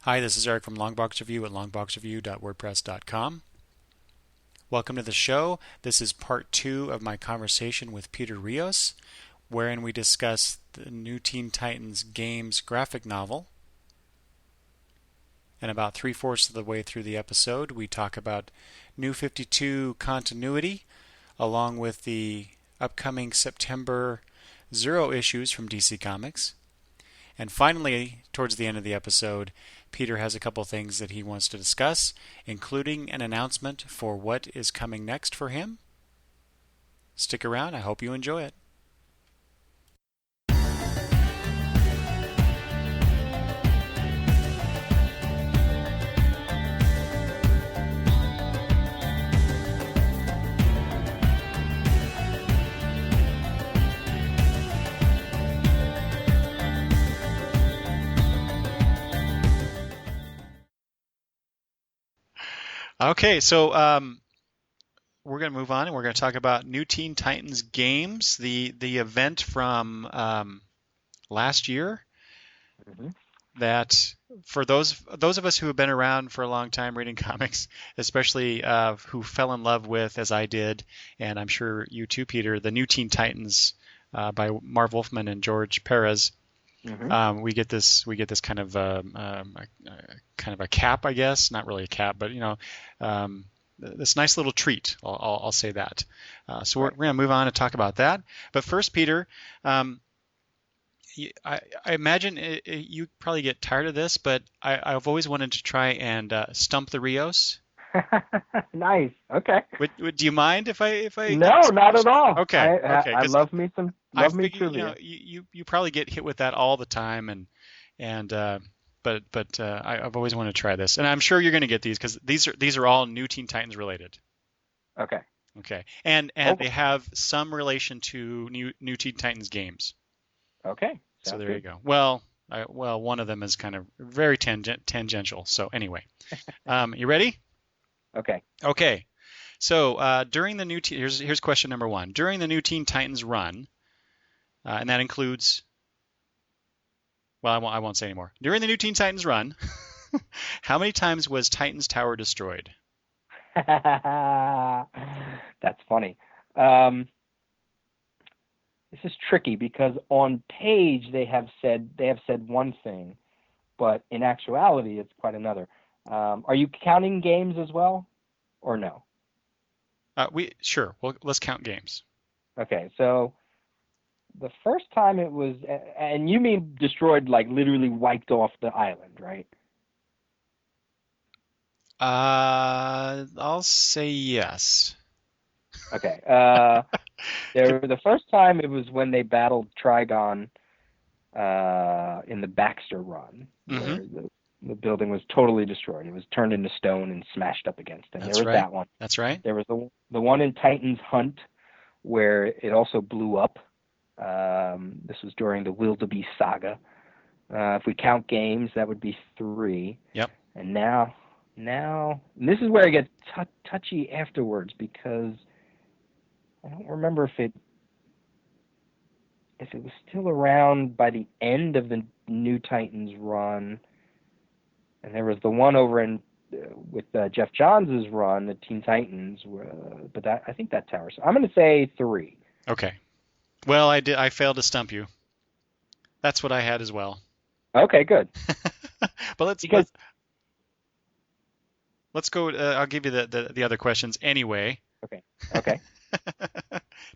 Hi, this is Eric from Longbox Review at longboxreview.wordpress.com. Welcome to the show. This is part 2 of my conversation with Peter Rios, wherein we discuss the new Teen Titans Games graphic novel. And about 3/4 of the way through the episode, we talk about New 52 continuity, along with the upcoming September Zero issues from DC Comics. And finally, towards the end of the episode, Peter has a couple things that he wants to discuss, including an announcement for what is coming next for him. Stick around. I hope you enjoy it. Okay, so we're going to move on and we're going to talk about New Teen Titans Games, the event from last year. Mm-hmm. That for those of us who have been around for a long time reading comics, especially who fell in love with, as I did, and I'm sure you too, Peter, the New Teen Titans by Marv Wolfman and George Perez. Mm-hmm. We get this kind of a cap, I guess, not really a cap, but this nice little treat. I'll say that. So we're going to move on and talk about that. But first, Peter, I imagine you probably get tired of this, but I've always wanted to try and stump the Rios. Nice. Okay. Do you mind if I? No, not at all. Okay. I love me trivia. You probably get hit with that all the time, but I've always wanted to try this, and I'm sure you're going to get these because these are all New Teen Titans related. Okay. Okay. And they have some relation to New Teen Titans games. Okay. So there you go. Well, one of them is kind of very tangential. So anyway, you ready? Okay. Okay. So during the here's question number 1. During the New Teen Titans run, and that includes, well, I won't say anymore. During the New Teen Titans run, how many times was Titan's Tower destroyed? That's funny. This is tricky because on page they have said one thing, but in actuality it's quite another. Are you counting games as well, or no? Sure. Well, let's count games. Okay, so the first time it was, and you mean destroyed, like literally wiped off the island, right? I'll say yes. Okay. The first time it was when they battled Trigon in the Baxter run, where the building was totally destroyed. It was turned into stone and smashed up against it. That's there was right. that one. That's right. There was the one in Titan's Hunt where it also blew up. This was during the Wildebeest saga. If we count games, that would be 3. Yep. And now, and this is where I get touchy afterwards because I don't remember if it was still around by the end of the New Titans run. And there was the one over in with Jeff Johns' run, the Teen Titans, but I think that tower. So I'm going to say 3. Okay. Well, I failed to stump you. That's what I had as well. Okay, good. But let's go. I'll give you the other questions anyway. Okay.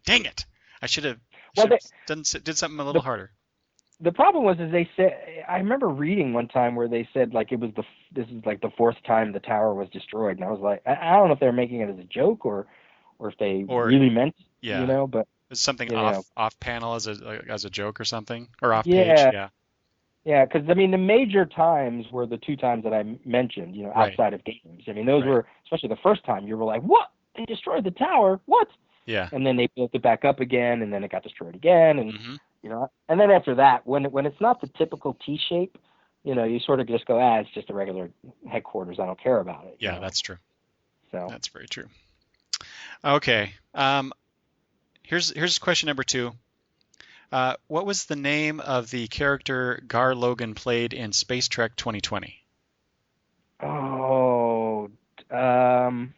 Dang it! I should have did something a little harder. The problem was they said, I remember reading one time where they said like this is like the 4th time the tower was destroyed, and I was like, I don't know if they're making it as a joke or if they really meant, but it's something off panel as a joke or something, or off page. Yeah, because I mean the major times were the 2 times that I mentioned, outside of games. I mean those were, especially the first time, you were like, what? They destroyed the tower? What? Yeah. And then they built it back up again, and then it got destroyed again, and and then after that, when it's not the typical T shape, you sort of just go, it's just a regular headquarters. I don't care about it. Yeah, that's true. So that's very true. Okay. Here's question number 2. What was the name of the character Gar Logan played in Space Trek 2020? Torque?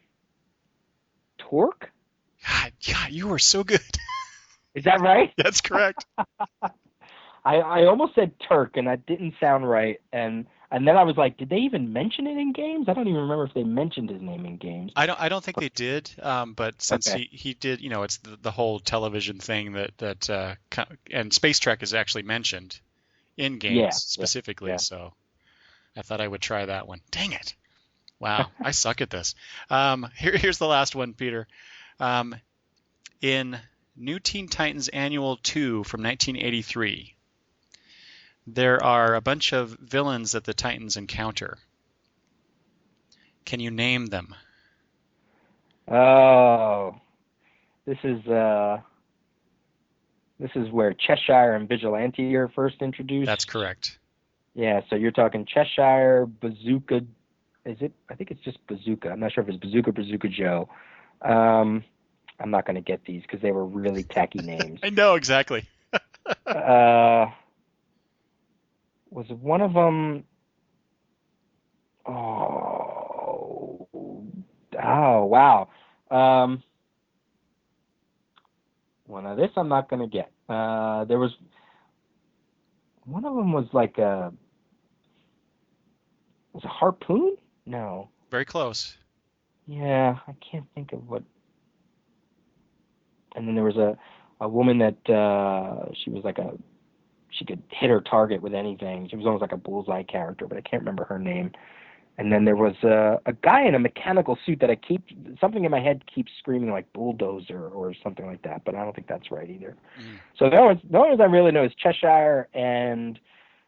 God, yeah, you were so good. Is that right? That's correct. I almost said Turk, and that didn't sound right. And then I was like, did they even mention it in games? I don't even remember if they mentioned his name in games. I don't think they did. But since Okay. he did, it's the whole television thing and Space Trek is actually mentioned in games Yeah. Yeah. specifically. Yeah. So I thought I would try that one. Dang it! Wow, I suck at this. Here's the last one, Peter. Um, in New Teen Titans Annual 2 from 1983, there are a bunch of villains that the Titans encounter. Can you name them? Oh, this is where Cheshire and Vigilante are first introduced. That's correct. Yeah, so you're talking Cheshire, Bazooka. Is it? I think it's just Bazooka. I'm not sure if it's Bazooka Joe. I'm not going to get these because they were really tacky names. I know, exactly. Was one of them? Oh, wow. Well, now this I'm not going to get. There was one of them was like was a harpoon? No. Very close. Yeah, I can't think of what. And then there was a woman that she was like she could hit her target with anything. She was almost like a bullseye character, but I can't remember her name. And then there was a guy in a mechanical suit that something in my head keeps screaming like bulldozer or something like that, but I don't think that's right either. Mm. So the only ones I really know is Cheshire and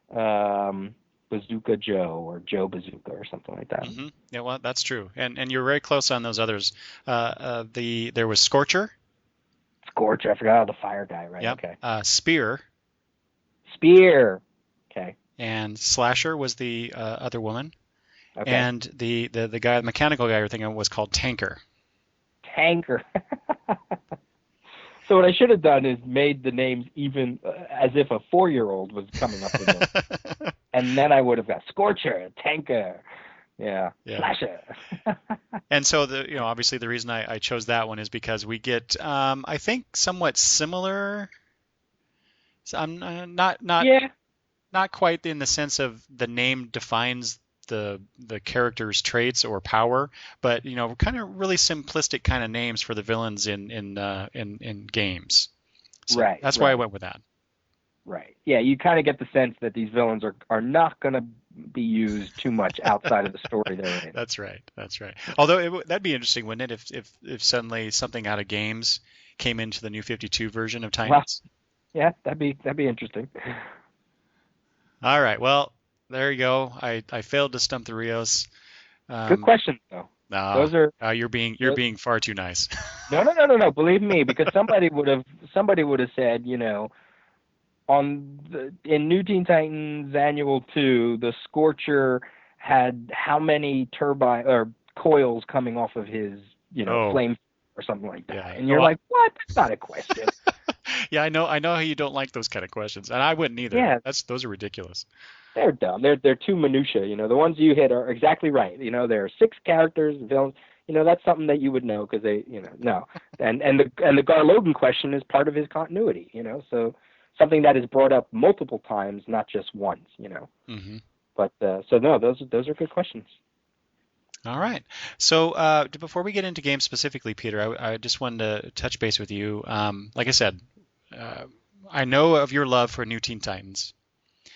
Bazooka Joe or Joe Bazooka or something like that. Mm-hmm. Yeah, well, that's true. And you're very close on those others. There was Scorcher. Scorcher, I forgot the fire guy, right? Yep. Okay. Spear. Spear. Okay. And Slasher was the other woman. Okay. And the guy, the mechanical guy you're thinking of was called Tanker. Tanker. So what I should have done is made the names even as if a 4-year-old was coming up with them. And then I would have got Scorcher, Tanker. Yeah. Slasher. And so obviously the reason I chose that one is because we get I think somewhat similar. So I'm not quite in the sense of the name defines the character's traits or power, but kind of really simplistic kind of names for the villains in games. So right. That's why I went with that. Right. Yeah, you kind of get the sense that these villains are not going to be used too much outside of the story they're in. That's right. Although that'd be interesting, wouldn't it, if suddenly something out of games came into the New 52 version of Titans? Well, yeah, that'd be interesting. All right. Well, there you go. I failed to stump the Rios. Good question, though. No, those are you're being far too nice. No. Believe me, because somebody would have said, in New Teen Titans Annual 2, the Scorcher had how many turbine or coils coming off of his, flame or something like that. Yeah. And you're like, what? That's not a question. Yeah, I know how you don't like those kind of questions, and I wouldn't either. Yeah. Those are ridiculous. They're dumb. They're too minutia. The ones you hit are exactly right. There are 6 characters, villains. That's something that you would know because they, no. And the Gar Logan question is part of his continuity. So something that is brought up multiple times, not just once. Mm-hmm. But so no, those are good questions. All right. So before we get into games specifically, Peter, I just wanted to touch base with you. Like I said, I know of your love for New Teen Titans.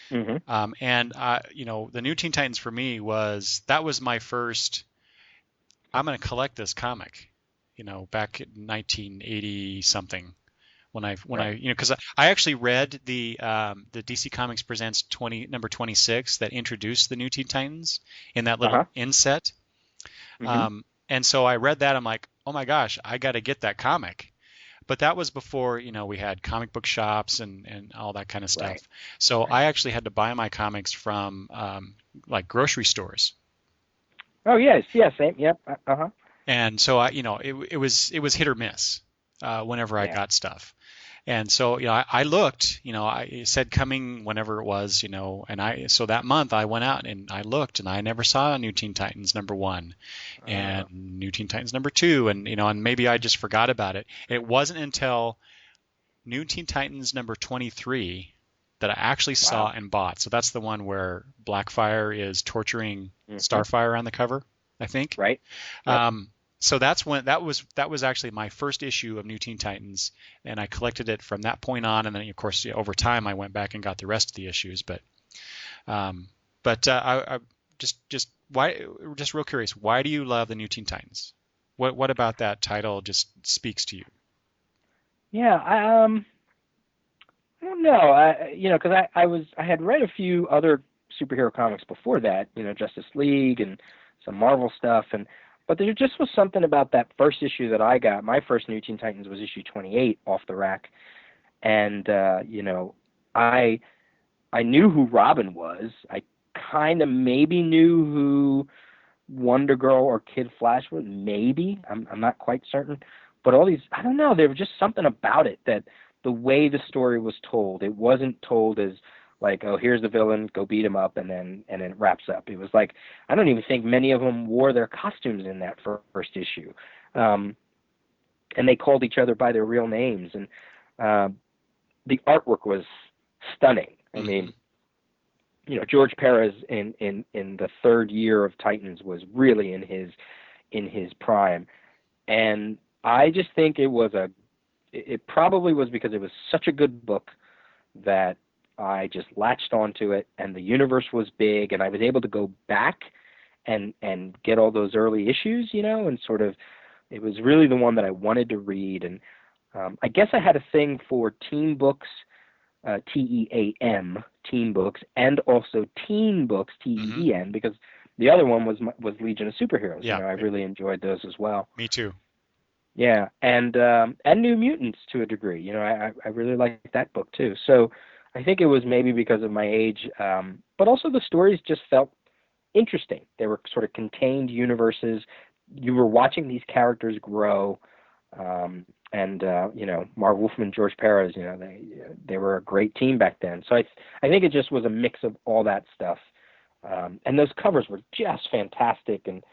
Mm-hmm. And the New Teen Titans for me was my first. I'm going to collect this comic, back in 1980 something, because I actually read the DC Comics Presents number 26 that introduced the New Teen Titans in that little inset. Mm-hmm. And so I read that. I'm like, oh my gosh, I got to get that comic. But that was before, we had comic book shops and all that kind of stuff. Right. So I actually had to buy my comics from like grocery stores. Oh yes, same, yep, And so it was hit or miss whenever I got stuff. And so, I looked, I said coming whenever it was, so that month I went out and I looked and I never saw New Teen Titans #1 and New Teen Titans #2. And maybe I just forgot about it. It wasn't until New Teen Titans #23 that I actually saw and bought. So that's the one where Blackfire is torturing Starfire on the cover, I think. Right. Yep. So that's when that was actually my first issue of New Teen Titans, and I collected it from that point on. And then, of course, over time I went back and got the rest of the issues. I just real curious, why do you love the New Teen Titans? What about that title just speaks to you? Yeah, I don't know. Because I had read a few other superhero comics before that, Justice League and some Marvel stuff, but there just was something about that first issue that I got. My first New Teen Titans was issue 28 off the rack, and I knew who Robin was. I kind of maybe knew who Wonder Girl or Kid Flash was. Maybe I'm not quite certain. But all these, I don't know, there was just something about it that the way the story was told, it wasn't told as like, oh, here's the villain, go beat him up, and then it wraps up. It was like, I don't even think many of them wore their costumes in that first issue. And they called each other by their real names. And the artwork was stunning. I mean, George Perez in the third year of Titans was really in his prime. And I just think it probably was because it was such a good book that I just latched onto it, and the universe was big, and I was able to go back and get all those early issues, and sort of, it was really the one that I wanted to read. And I guess I had a thing for teen books, TEAM, teen books, and also teen books, TEEN, because the other one was Legion of Superheroes. Yeah, I really enjoyed those as well. Me too. Yeah, and New Mutants to a degree. I really liked that book too. So I think it was maybe because of my age, but also the stories just felt interesting. They were sort of contained universes. You were watching these characters grow, and Marv Wolfman, George Perez. They were a great team back then. So I think it just was a mix of all that stuff, and those covers were just fantastic. And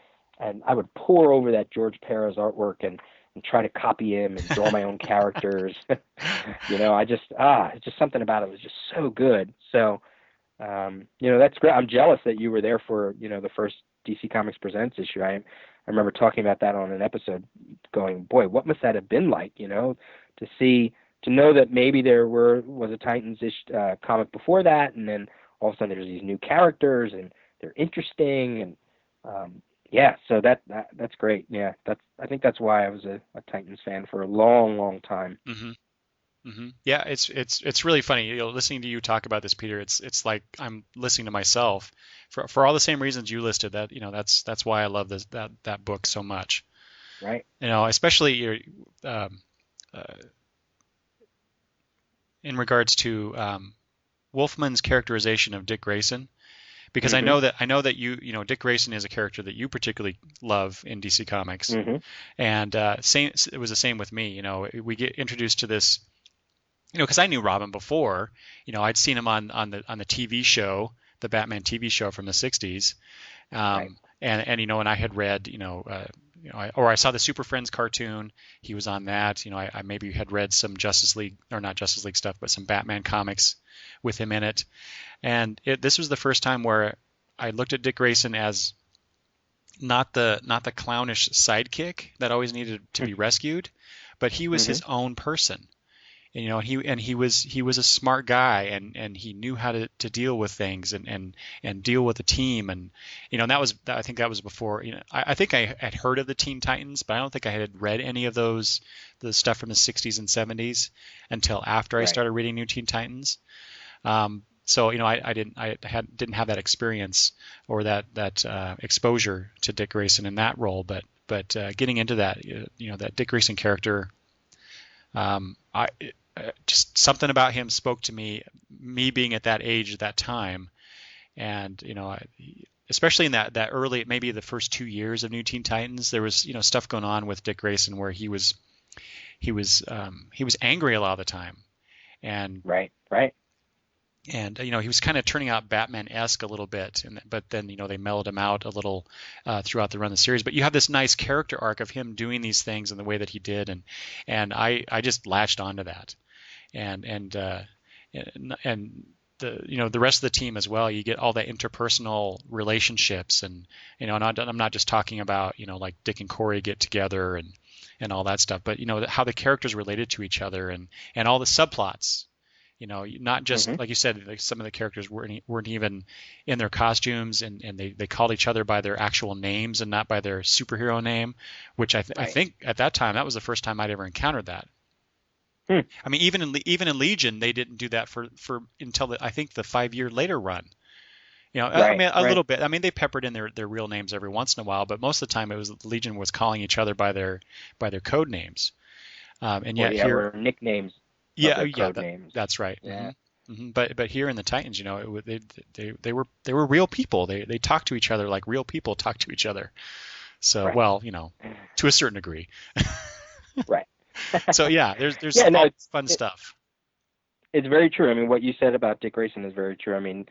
I would pore over that George Perez artwork and try to copy him and draw my own characters. It's just something about it was just so good. So, that's great. I'm jealous that you were there for, the first DC Comics Presents issue. I remember talking about that on an episode going, boy, what must that have been like, to know that maybe there was a Titans-ish comic before that, and then all of a sudden there's these new characters and they're interesting, and yeah, so that's great. Yeah, I think that's why I was a Titans fan for a long, long time. Yeah, it's really funny. Listening to you talk about this, Peter. It's like I'm listening to myself for all the same reasons you listed. That that's why I love that book so much. Right. Especially in regards to Wolfman's characterization of Dick Grayson. Because I know that Dick Grayson is a character that you particularly love in DC Comics, and it was the same with me. We get introduced to this, because I knew Robin before. I'd seen him on the TV show, the Batman TV show from the '60s, right. and I had read, or I saw the Super Friends cartoon. He was on that. I maybe had read some Justice League, or not Justice League stuff, but some Batman comics with him in it. And this was the first time where I looked at Dick Grayson as not the clownish sidekick that always needed to be rescued, but he was his own person. He was a smart guy, and he knew how to deal with things and deal with the team, and I think that was before. I think I had heard of the Teen Titans, but I don't think I had read any of the stuff from the '60s and '70s until after I started reading New Teen Titans. So I didn't have that experience or that exposure to Dick Grayson in that role, but getting into that that Dick Grayson character, just something about him spoke to me being at that age at that time, and especially in that early, maybe the first 2 years of New Teen Titans, there was stuff going on with Dick Grayson where he was angry a lot of the time. and Right. Right. and he was kind of turning out Batman-esque a little bit, but then they mellowed him out a little throughout the run of the series. But you have this nice character arc of him doing these things in the way that he did, and I just latched onto that, and the rest of the team as well. You get all that interpersonal relationships, and I'm not just talking about like Dick and Corey get together and all that stuff, but how the characters related to each other and all the subplots. Not just Mm-hmm. like you said, like some of the characters weren't even in their costumes, and they called each other by their actual names and not by their superhero name, which I Right. think at that time that was the first time I'd ever encountered that. Hmm. I mean, even in Legion, they didn't do that for until I think the 5 year later run. I Right. mean, a Right. little bit. I mean, they peppered in their real names every once in a while, but most of the time it was Legion was calling each other by their code names. And Or yet yeah, here, or nicknames of yeah, their yeah, code names. that's right. Yeah. But here in the Titans, they were real people. They talk to each other like real people talk to each other. So, Right. well, to a certain degree. Right. So yeah, there's Yeah. No. all fun stuff. It's very true. I mean, what you said about Dick Grayson is very true. I mean,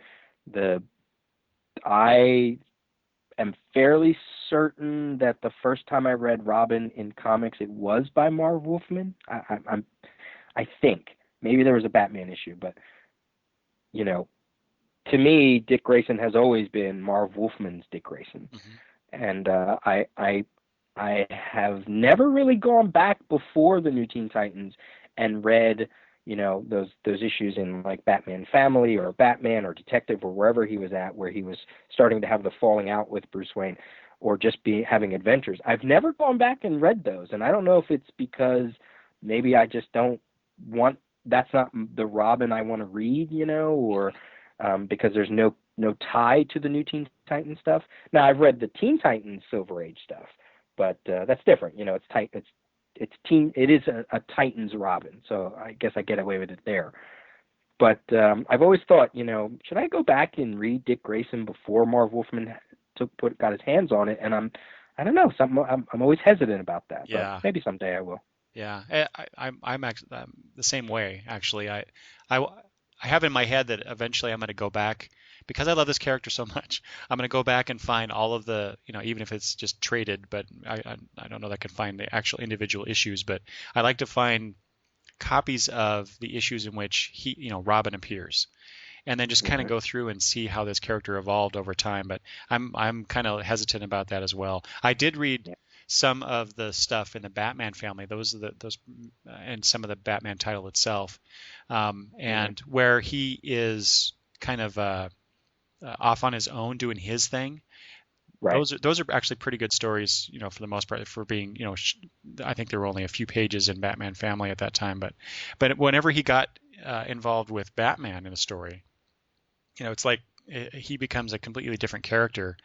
I am fairly certain that the first time I read Robin in comics, it was by Marv Wolfman. I think maybe there was a Batman issue, but you know, to me, Dick Grayson has always been Marv Wolfman's Dick Grayson, Hmm. and I have never really gone back before the New Teen Titans and read those issues in like Batman Family or Batman or Detective or wherever he was at, where he was starting to have the falling out with Bruce Wayne or just be having adventures. I've never gone back and read those, and I don't know if it's because maybe I just don't want that's not the Robin I want to read, or because there's no tie to the New Teen Titans stuff. Now I've read the Teen Titans Silver Age stuff, but that's different. It is a Titans Robin, so I guess I get away with it there. But I've always thought, should I go back and read Dick Grayson before Marv Wolfman got his hands on it? And I don't know, I'm always hesitant about that, but Yeah, maybe someday I will. yeah. I'm actually the same way. Actually, I have in my head that eventually I'm going to go back because I love this character so much. I'm going to go back and find all of the, even if it's just traded, but I don't know that I can find the actual individual issues, but I like to find copies of the issues in which Robin appears, and then just kind of Hmm. go through and see how this character evolved over time. But I'm kind of hesitant about that as well. I did read Yeah. some of the stuff in the Batman family, those and some of the Batman title itself, Hmm. and where he is kind of off on his own doing his thing. Right. Those are actually pretty good stories, for the most part, for being, I think there were only a few pages in Batman Family at that time, but whenever he got involved with Batman in a story, it's like he becomes a completely different character,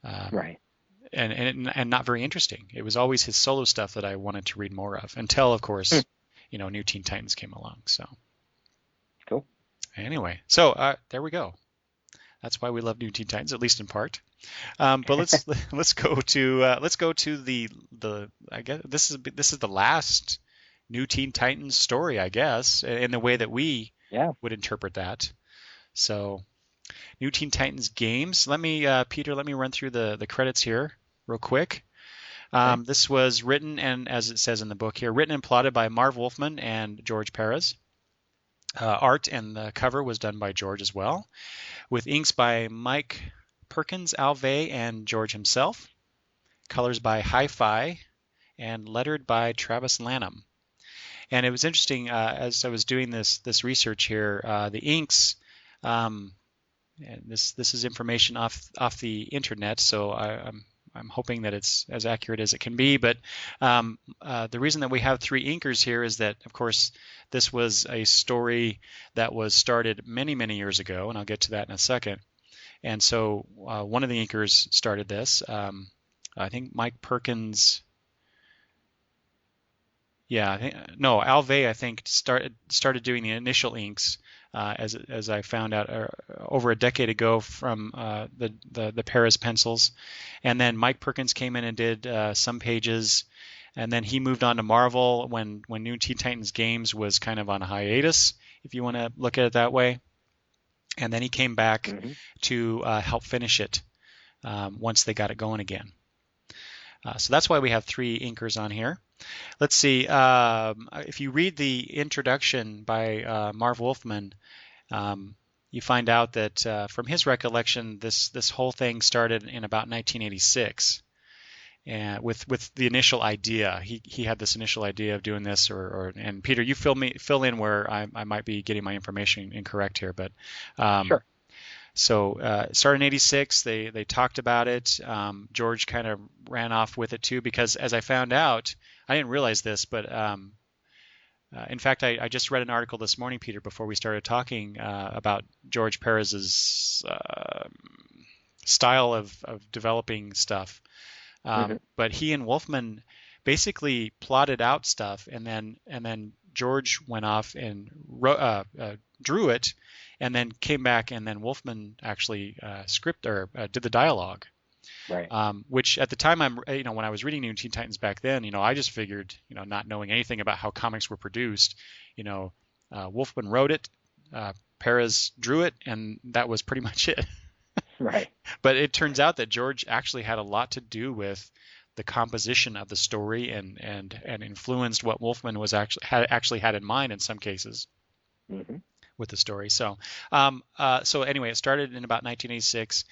um, Right. and not very interesting. It was always his solo stuff that I wanted to read more of until, of Hmm. course, New Teen Titans came along. So Cool. anyway, so there we go. That's why we love New Teen Titans, at least in part. But let's go to the I guess this is the last New Teen Titans story, I guess, in the way that we Yeah. would interpret that. So New Teen Titans games. Peter, let me run through the credits here real quick. Okay. This was written and, as it says in the book here, written and plotted by Marv Wolfman and George Perez. Art and the cover was done by George as well, with inks by Mike Perkins, Alvey, and George himself. Colors by Hi-Fi, and lettered by Travis Lanham. And it was interesting as I was doing this research here. The inks, and this is information off the internet, so I'm hoping that it's as accurate as it can be. But the reason that we have three inkers here is that, of course, this was a story that was started many, many years ago, and I'll get to that in a second. And so one of the inkers started this. I think Mike Perkins. Yeah, Alvey, I think, started doing the initial inks as I found out over a decade ago from the Paris pencils, and then Mike Perkins came in and did some pages, And then he moved on to Marvel when New Teen Titans Games was kind of on a hiatus, if you want to look at it that way. And then he came back to help finish it once they got it going again. So that's why we have 3 inkers on here. Let's see. If you read the introduction by Marv Wolfman, you find out that from his recollection, this whole thing started in about 1986. And with the initial idea, he had this initial idea of doing this, and Peter, you fill in where I might be getting my information incorrect here, but sure. So it started in '86. They talked about it. George kind of ran off with it too, because as I found out, I didn't realize this, but in fact, I just read an article this morning, Peter, before we started talking about George Perez's style of developing stuff. But he and Wolfman basically plotted out stuff, and then George went off and drew it, and then came back, and then Wolfman actually did the dialogue. Right. Which at the time when I was reading New Teen Titans back then, I just figured, not knowing anything about how comics were produced, Wolfman wrote it, Perez drew it, and that was pretty much it. Right. But it turns out that George actually had a lot to do with the composition of the story and influenced what Wolfman was actually had in mind in some cases with the story. So anyway, it started in about 1986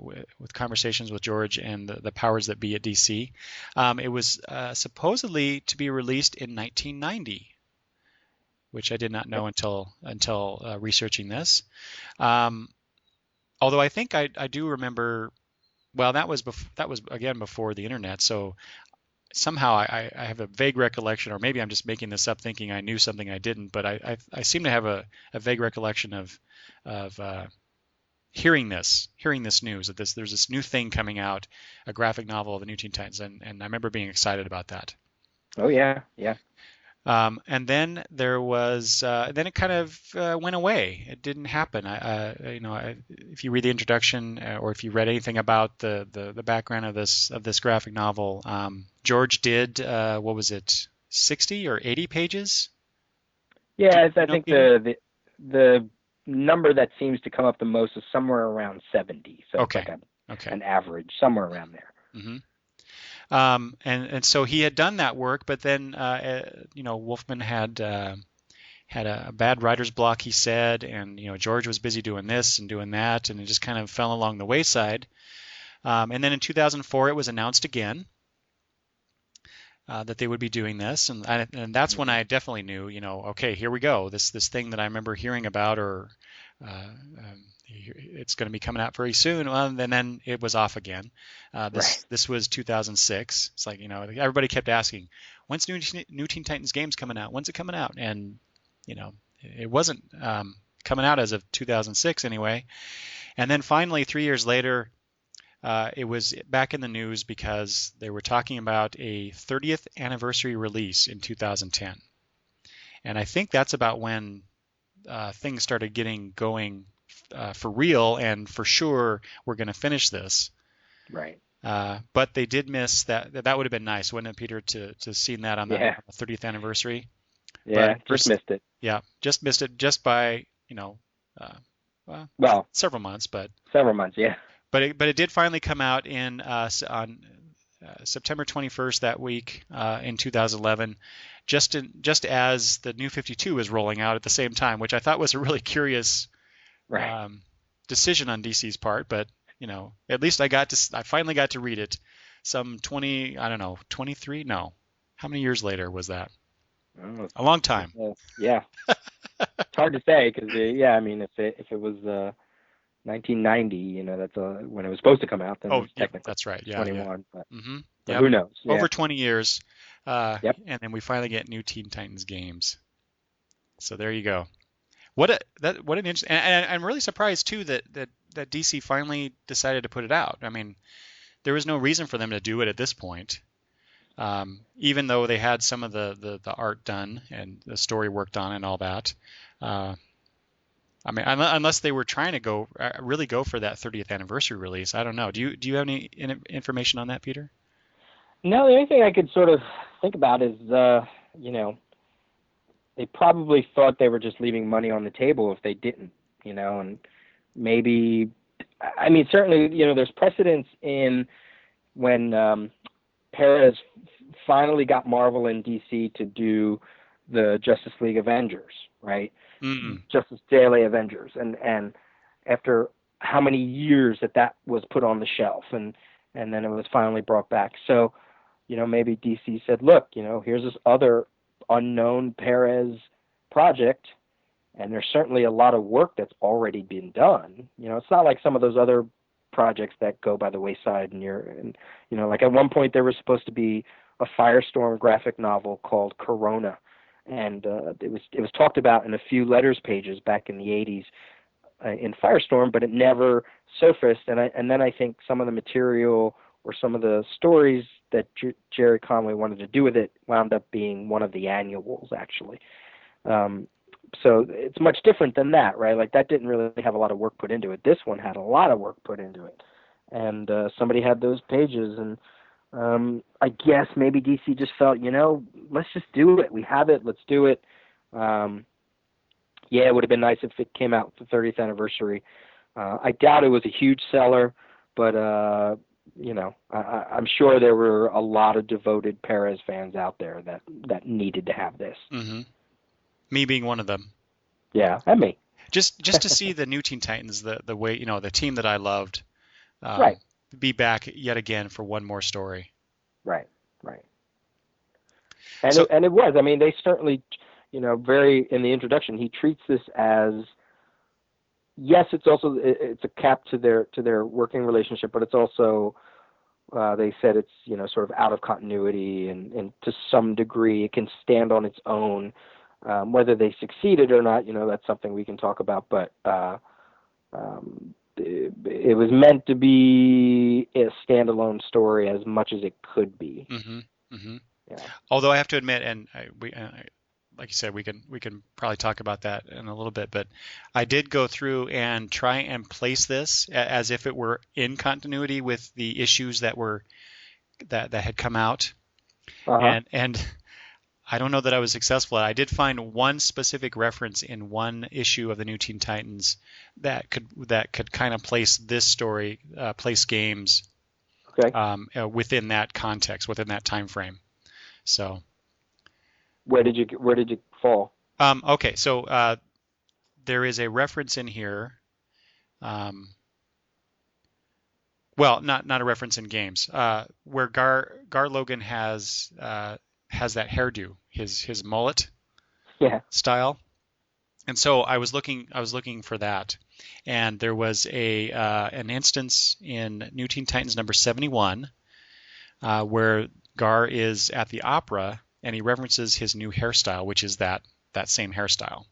with conversations with George and the powers that be at DC. It was supposedly to be released in 1990, which I did not know until researching this. Although I think I do remember, well, that was again before the internet, so somehow I have a vague recollection, or maybe I'm just making this up thinking I knew something I didn't, but I seem to have a vague recollection of hearing this news that there's this new thing coming out, a graphic novel of the New Teen Titans, and I remember being excited about that. Oh yeah, yeah. And then there was, then it kind of went away. It didn't happen. If you read the introduction, or if you read anything about the background of this graphic novel, George did what was it, 60 or 80 pages? Yeah, I think the number that seems to come up the most is somewhere around 70. So okay. It's like an average, somewhere around there. Mm-hmm. And so he had done that work, but then Wolfman had a bad writer's block, he said, and George was busy doing this and doing that, and it just kind of fell along the wayside. And then in 2004, it was announced again that they would be doing this, and that's when I definitely knew, okay, here we go. This thing that I remember hearing about, or it's going to be coming out very soon. And then it was off again. This was 2006. It's like, everybody kept asking, when's New Teen Titans Games coming out? When's it coming out? And, it wasn't coming out as of 2006 anyway. And then finally, 3 years later, it was back in the news because they were talking about a 30th anniversary release in 2010. And I think that's about when things started getting going for real, and for sure we're going to finish this. Right. But they did miss that. That would have been nice, wouldn't it, Peter, to seen that on the 30th anniversary? Yeah, just missed it. Yeah, just missed it just by, several months, but several months, yeah. But it did finally come out on September 21st that week in 2011, just as the New 52 was rolling out at the same time, which I thought was a really curious decision on DC's part. But at least I finally got to read it. Some 23? No, how many years later was that? A long time. Yeah, it's hard to say because if it was 1990, that's when it was supposed to come out. Then technically that's right. Yeah, 21. Yeah. But who knows? Yeah. Over 20 years. And then we finally get New Teen Titans Games. So there you go. What an interesting. And I'm really surprised too that DC finally decided to put it out. I mean, there was no reason for them to do it at this point. Even though they had some of the art done and the story worked on and all that. I mean, unless they were trying to really go for that 30th anniversary release, I don't know. Do you have any information on that, Peter? No, the only thing I could sort of think about is, you know, they probably thought they were just leaving money on the table if they didn't, and maybe, I mean, certainly, there's precedence in when Perez finally got Marvel and DC to do the Justice League Avengers, right? Mm. Justice Daily Avengers, and after how many years that was put on the shelf, and then it was finally brought back. So, maybe DC said, look, here's this other unknown Perez project, and there's certainly a lot of work that's already been done. It's not like some of those other projects that go by the wayside, and like at one point there was supposed to be a Firestorm graphic novel called Corona, and it was talked about in a few letters pages back in the 80s in Firestorm, but it never surfaced. And then I think some of the material or some of the stories that Jerry Conway wanted to do with it wound up being one of the annuals, actually. So it's much different than that, right? Like that didn't really have a lot of work put into it. This one had a lot of work put into it, and somebody had those pages, and I guess maybe DC just felt, let's just do it. We have it. Let's do it. Yeah, it would have been nice if it came out for the 30th anniversary. I doubt it was a huge seller, but I'm sure there were a lot of devoted Perez fans out there that needed to have this. Mm-hmm. Me being one of them. Yeah, and me. Just to see the new Teen Titans, the way, the team that I loved, right, be back yet again for one more story. Right. And so, it was. I mean, they certainly, very in the introduction, he treats this as, yes, it's a cap to their working relationship, but it's also, they said it's sort of out of continuity, and to some degree it can stand on its own. Whether they succeeded or not, that's something we can talk about. But it was meant to be a standalone story as much as it could be. Mm-hmm. Mm-hmm. Yeah. Although I have to admit, and like you said, we can probably talk about that in a little bit, but I did go through and try and place this as if it were in continuity with the issues that had come out, and I don't know that I was successful. I did find one specific reference in one issue of the New Teen Titans that could kind of place this story, place games, within that context, within that time frame. So, where did you fall? Okay, so there is a reference in here. Well, not a reference in games, where Gar Logan has that hairdo, his mullet style. And so I was looking for that. And there was an instance in New Teen Titans number 71 where Gar is at the opera and he references his new hairstyle, which is that same hairstyle.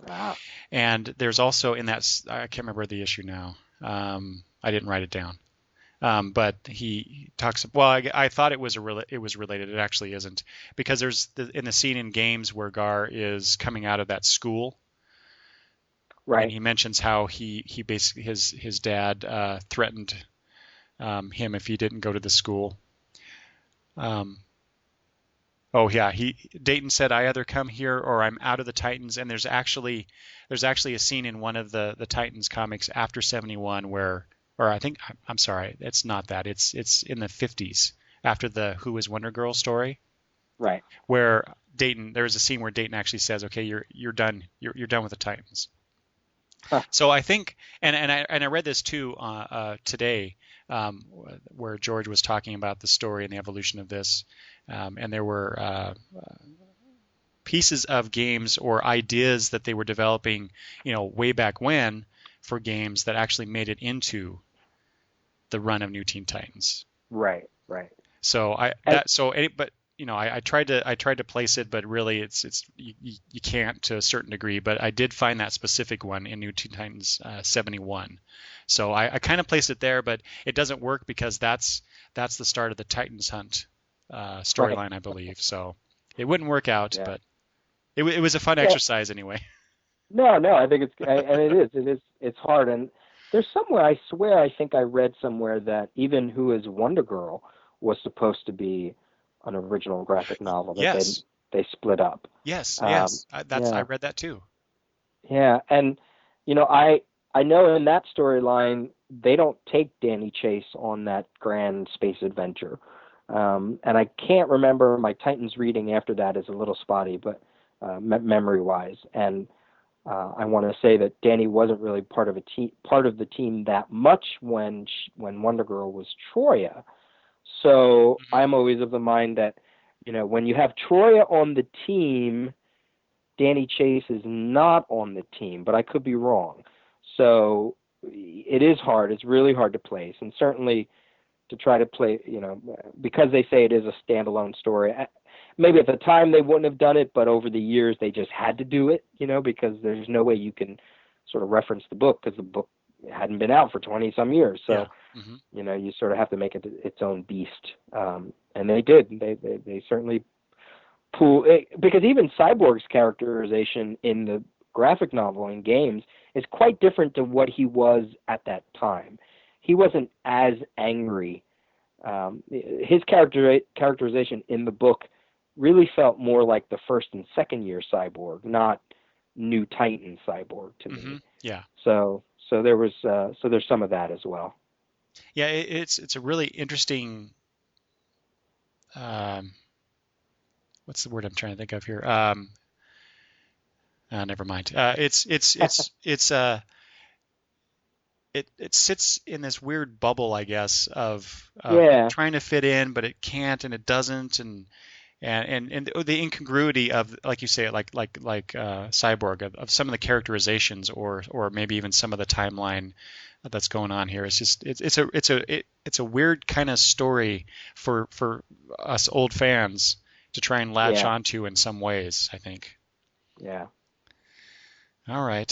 Wow. And there's also in that, I can't remember the issue now. I didn't write it down. But he talks. Well, I thought it was related. It actually isn't, because there's in the scene in games where Gar is coming out of that school, right? And he mentions how he basically his dad threatened him if he didn't go to the school. Oh yeah, Dayton said, "I either come here or I'm out of the Titans." And there's actually a scene in one of the Titans comics after 71 where. Or I think, I'm sorry, it's not that. It's in the 50s after the Who is Wonder Girl story. Right. Where there's a scene where Dayton actually says, "Okay, you're done. You're done with the Titans." Huh. So I think, and I read this too today, where George was talking about the story and the evolution of this, and there were pieces of games or ideas that they were developing, way back when, for games that actually made it into the run of New Teen Titans. Right. So I tried to place it, but really it's you can't to a certain degree. But I did find that specific one in New Teen Titans 71. So I kind of placed it there, but it doesn't work because that's the start of the Titans Hunt storyline, right. I believe. So it wouldn't work out, but it was a fun exercise anyway. No, I think it's hard, and there's somewhere, I swear, I think I read somewhere that even Who is Wonder Girl was supposed to be an original graphic novel that Yes. they split up. Yes. Um, Yes. I yeah, read that too. yeah, and I know in that storyline they don't take Danny Chase on that grand space adventure, and I can't remember. My Titans reading after that is a little spotty, but memory wise, and I want to say that Danny wasn't really part of the team that much when Wonder Girl was Troya. So Hmm. I'm always of the mind that, when you have Troya on the team, Danny Chase is not on the team, but I could be wrong. So it is hard. It's really hard to place, and certainly to try to play, because they say it is a standalone story. Maybe at the time they wouldn't have done it, but over the years they just had to do it, because there's no way you can sort of reference the book because the book hadn't been out for 20 some years. Yeah. So, Hmm. you sort of have to make it its own beast. And they did. They certainly pool because even Cyborg's characterization in the graphic novel and games is quite different to what he was at that time. He wasn't as angry. His characterization in the book really felt more like the first and second year Cyborg, not New Titan Cyborg to Hmm. me. Yeah. So there was so there's some of that as well. Yeah. It's a really interesting. Um, what's the word I'm trying to think of here? Never mind. It sits in this weird bubble, I guess, of Yeah, trying to fit in, but it can't and it doesn't, and the incongruity of, like you say, like Cyborg, of some of the characterizations, or maybe even some of the timeline that's going on here. It's just it's a weird kind of story for us old fans to try and latch yeah, onto in some ways, I think. yeah. All right,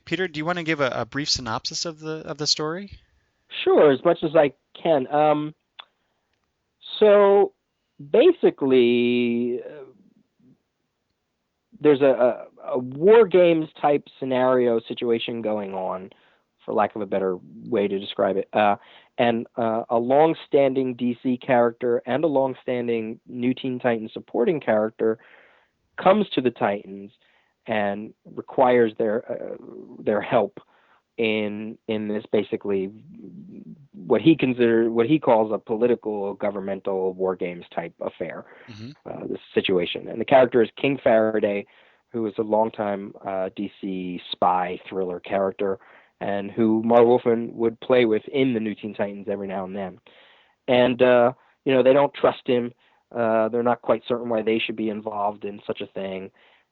Peter, do you want to give a brief synopsis of the story? Sure, as much as I can. So basically, there's a war games type scenario situation going on, for lack of a better way to describe it. And a long-standing DC character and a long-standing New Teen Titans supporting character comes to the Titans and requires their help in this basically what he calls a political governmental war games type affair, Hmm. this situation. And the character is King Faraday, who is a longtime DC spy thriller character, and who Marv Wolfman would play with in the New Teen Titans every now and then. And they don't trust him. They're not quite certain why they should be involved in such a thing.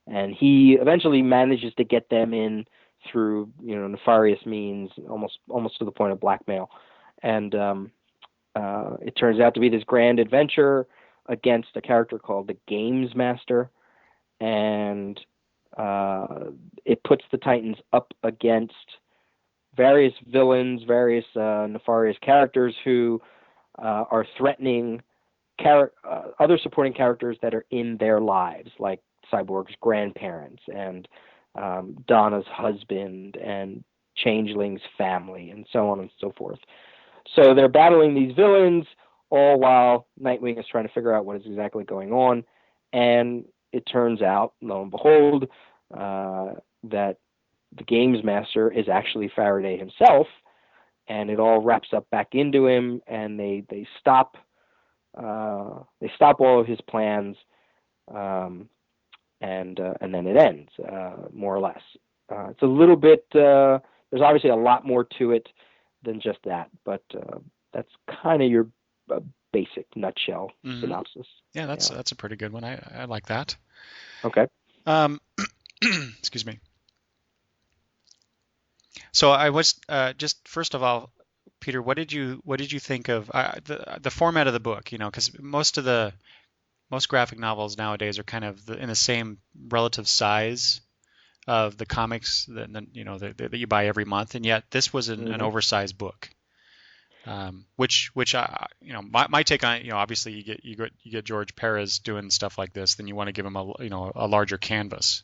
And he eventually manages to get them in through nefarious means, almost to the point of blackmail. And it turns out to be this grand adventure against a character called the Games Master, and it puts the Titans up against various villains, various nefarious characters who are threatening other supporting characters that are in their lives, like Cyborg's grandparents and Donna's husband and Changeling's family, and so on and so forth. So they're battling these villains, all while Nightwing is trying to figure out what is exactly going on. And it turns out, lo and behold, that the Games Master is actually Faraday himself, and it all wraps up back into him, and they stop all of his plans, um, and then it ends, more or less. It's a little bit. There's obviously a lot more to it than just that, but that's kind of your basic nutshell Hmm. synopsis. Yeah, Yeah. that's a pretty good one. I like that. Okay. Um, excuse me. So I was just first of all, Peter, what did you think of the format of the book? Because most graphic novels nowadays are kind of in the same relative size of the comics that you buy every month, and yet this was an Hmm. oversized book. Which my take on it, obviously you get George Perez doing stuff like this, then you want to give him a larger canvas.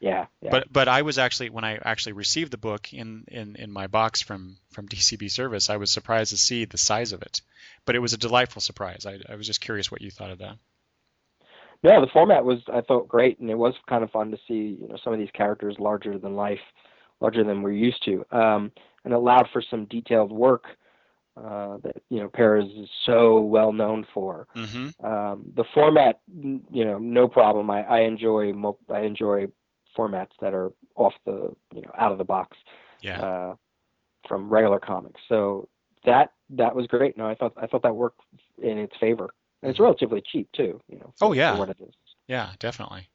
Yeah, yeah. But I was actually, when I actually received the book in my box from DCB Service, I was surprised to see the size of it. But it was a delightful surprise. I was just curious what you thought of that. No, the format was, I thought, great, and it was kind of fun to see, some of these characters larger than life, larger than we're used to, and allowed for some detailed work that Perez is so well known for. Mm-hmm. The format, no problem. I enjoy formats that are off the out of the box, Yeah. from regular comics. So that was great. No, I thought that worked in its favor. And it's relatively cheap too, Oh for yeah. what it is. Yeah, definitely.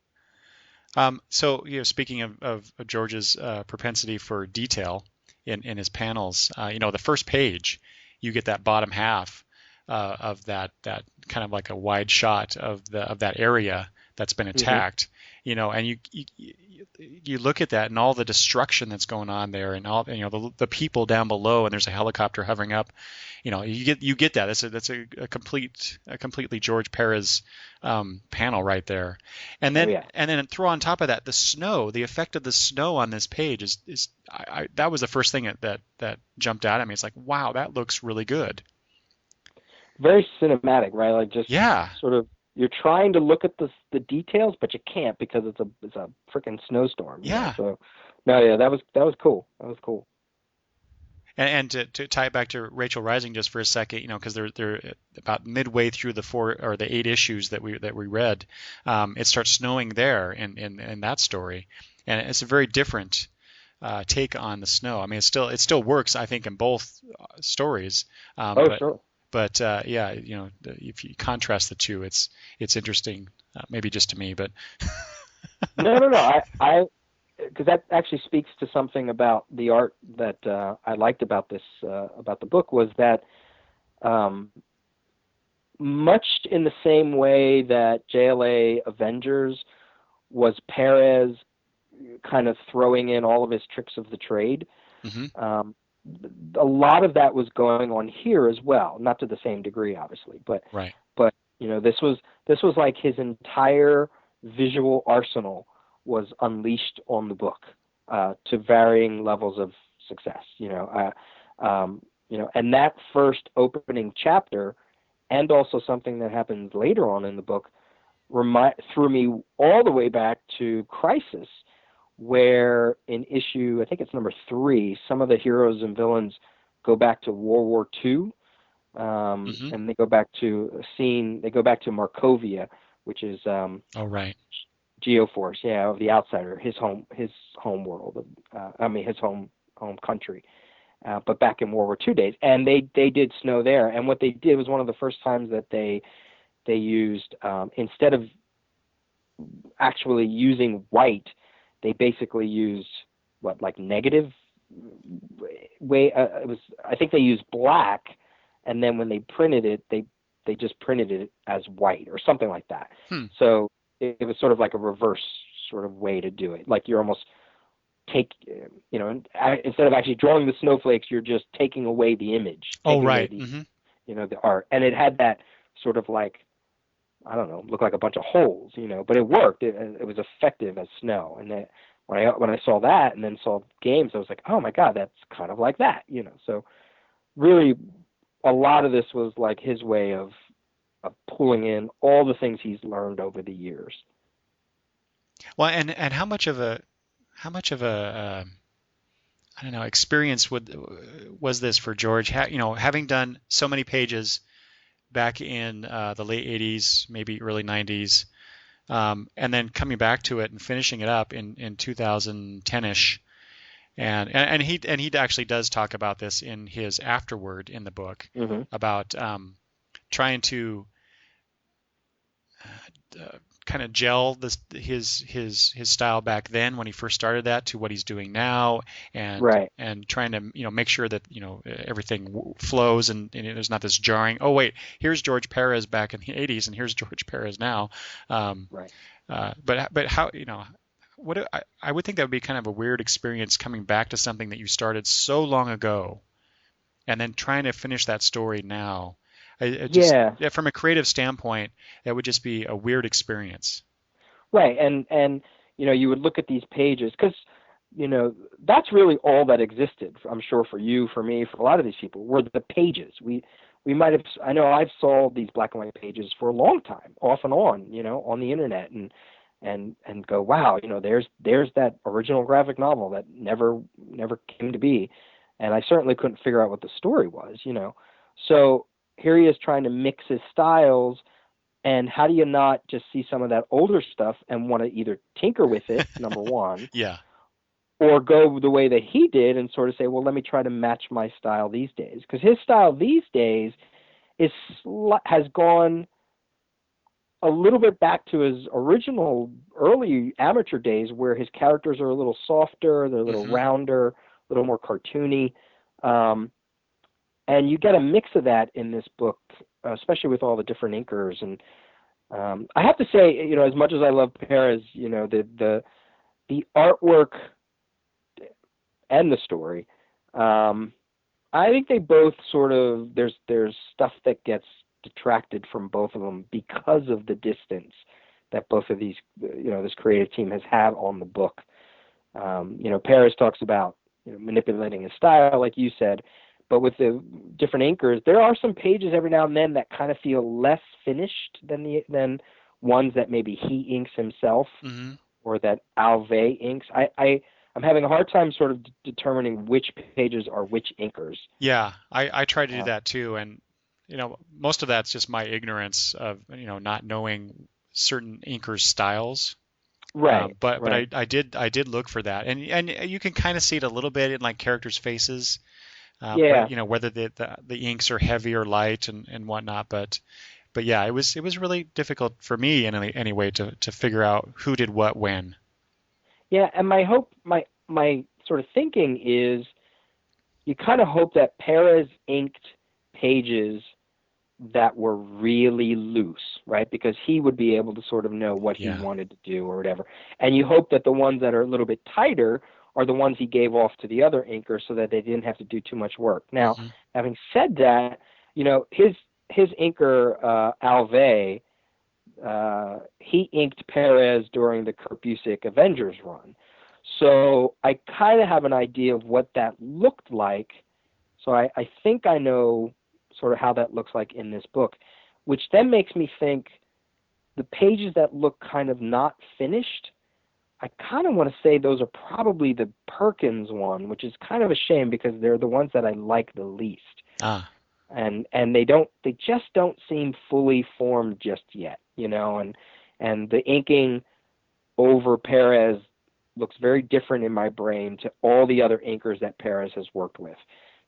So, speaking of George's propensity for detail in his panels, the first page, you get that bottom half of that kind of like a wide shot of that area that's been attacked, and you look at that and all the destruction that's going on there, and all the people down below, and there's a helicopter hovering up. You get that. That's a completely George Perez panel right there. And then and then throw on top of that the snow. The effect of the snow on this page is that was the first thing that jumped out at me. It's like, wow, that looks really good. Very cinematic, right? Like, just sort of, you're trying to look at the details, but you can't because it's a freaking snowstorm. Yeah. So, no, yeah, that was cool. That was cool. And to tie it back to Rachel Rising just for a second, because they're about midway through the 8 issues that we read, it starts snowing there in that story, and it's a very different take on the snow. I mean, it still works, I think, in both stories. Sure. But if you contrast the two, it's interesting. Maybe just to me, but no. I because that actually speaks to something about the art that I liked about this about the book, was that much in the same way that JLA Avengers was Perez kind of throwing in all of his tricks of the trade. Mm-hmm. A lot of that was going on here as well, not to the same degree, obviously, but right. But this was like his entire visual arsenal was unleashed on the book to varying levels of success. And that first opening chapter, and also something that happens later on in the book, threw me all the way back to Crisis, where in issue, I think it's number 3, some of the heroes and villains go back to World War II, and they go back to a scene. They go back to Markovia, which is right. Geoforce, of the Outsider, his home world. His home country, but back in World War II days. And they did snow there. And what they did was one of the first times that they used, instead of actually using white, they basically used negative way. It was, I think they used black, and then when they printed it, they just printed it as white or something like that. So it was sort of like a reverse sort of way to do it. Like, you're almost instead of actually drawing the snowflakes, you're just taking away the image. Right. The art, and it had that sort of like, I don't know, looked like a bunch of holes, but it worked. It was effective as snow. And when I saw that and then saw games, I was like, oh my God, that's kind of like that, So really, a lot of this was like his way of pulling in all the things he's learned over the years. Well, and how much of a I don't know, experience was this for George? Having done so many pages back in the late 80s, maybe early 90s, and then coming back to it and finishing it up in 2010ish. And he actually does talk about this in his afterword in the book, about trying to kind of gel his style back then when he first started that to what he's doing now, and trying to make sure that everything flows and there's not this jarring. Oh wait, here's George Perez back in the 80s and here's George Perez now. But how I would think that would be kind of a weird experience coming back to something that you started so long ago, and then trying to finish that story now. From a creative standpoint, that would just be a weird experience. Right, and you would look at these pages because, that's really all that existed. I'm sure for you, for me, for a lot of these people, were the pages. We might have. I know I've saw these black and white pages for a long time, off and on, on the internet, and go, wow, there's that original graphic novel that never came to be, and I certainly couldn't figure out what the story was. So here he is trying to mix his styles. And how do you not just see some of that older stuff and want to either tinker with it, number one, Yeah. or go the way that he did and sort of say, well, let me try to match my style these days. Because his style these days has gone a little bit back to his original early amateur days where his characters are a little softer, they're a little rounder, a little more cartoony. And you get a mix of that in this book, especially with all the different inkers. And I have to say, as much as I love Perez, the artwork and the story, I think they both sort of there's stuff that gets detracted from both of them because of the distance that both of these, this creative team has had on the book. Perez talks about manipulating his style, like you said. But with the different inkers, there are some pages every now and then that kind of feel less finished than ones that maybe he inks himself or that Alve inks. I'm having a hard time sort of determining which pages are which inkers. Yeah, I try to do that too, and most of that's just my ignorance of not knowing certain inkers' styles. Right. But I did look for that, and you can kind of see it a little bit in like characters' faces. Yeah. But, whether the inks are heavy or light and whatnot, but yeah, it was really difficult for me anyway to figure out who did what when. Yeah, and my hope, my sort of thinking is, you kind of hope that Perez inked pages that were really loose, right? Because he would be able to sort of know what he wanted to do or whatever. And you hope that the ones that are a little bit tighter are the ones he gave off to the other inkers so that they didn't have to do too much work. Now, having said that, his inker, Alve, he inked Perez during the Kurt Busiek Avengers run. So I kind of have an idea of what that looked like. So I think I know sort of how that looks like in this book, which then makes me think the pages that look kind of not finished, I kind of want to say those are probably the Perkins one, which is kind of a shame because they're the ones that I like the least. And they just don't seem fully formed just yet, and the inking over Perez looks very different in my brain to all the other inkers that Perez has worked with.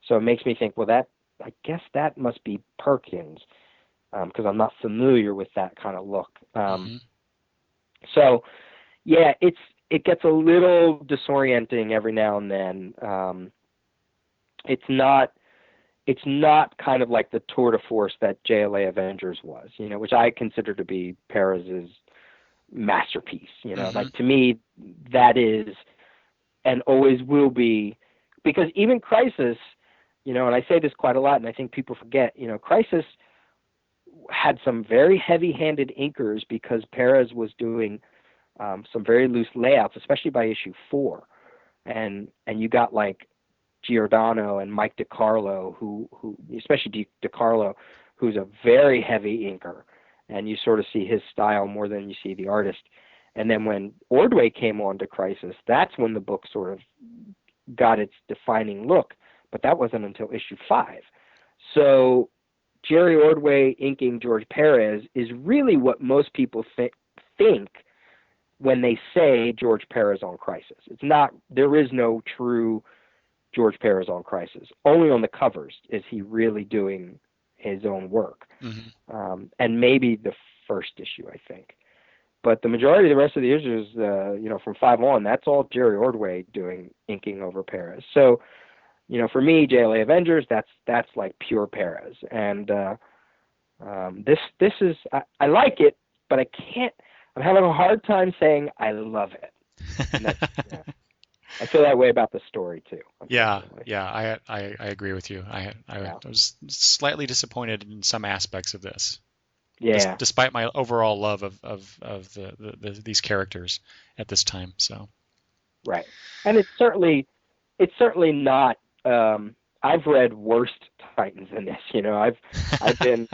So it makes me think, well, I guess that must be Perkins, because I'm not familiar with that kind of look. So, yeah, it gets a little disorienting every now and then. It's not kind of like the tour de force that JLA Avengers was, which I consider to be Perez's masterpiece. Like, to me, that is and always will be, because even Crisis, and I say this quite a lot, and I think people forget, Crisis had some very heavy-handed inkers because Perez was doing some very loose layouts, especially by issue 4, and you got like Giordano and Mike DiCarlo, who especially DiCarlo, who's a very heavy inker, and you sort of see his style more than you see the artist. And then when Ordway came on to Crisis, that's when the book sort of got its defining look, but that wasn't until issue 5. So Jerry Ordway inking George Perez is really what most people think when they say George Perez on Crisis. It's not, there is no true George Perez on Crisis. Only on the covers is he really doing his own work. And maybe the first issue, I think. But the majority of the rest of the issues, from 5 on, that's all Jerry Ordway doing inking over Perez. So, for me, JLA Avengers, that's like pure Perez. And this is, I like it, but I'm having a hard time saying I love it. And that's, I feel that way about the story too. Yeah, I agree with you. I was slightly disappointed in some aspects of this. Yeah. despite my overall love of these characters at this time. So Right. And it's certainly not. I've read worse Titans than this. I've been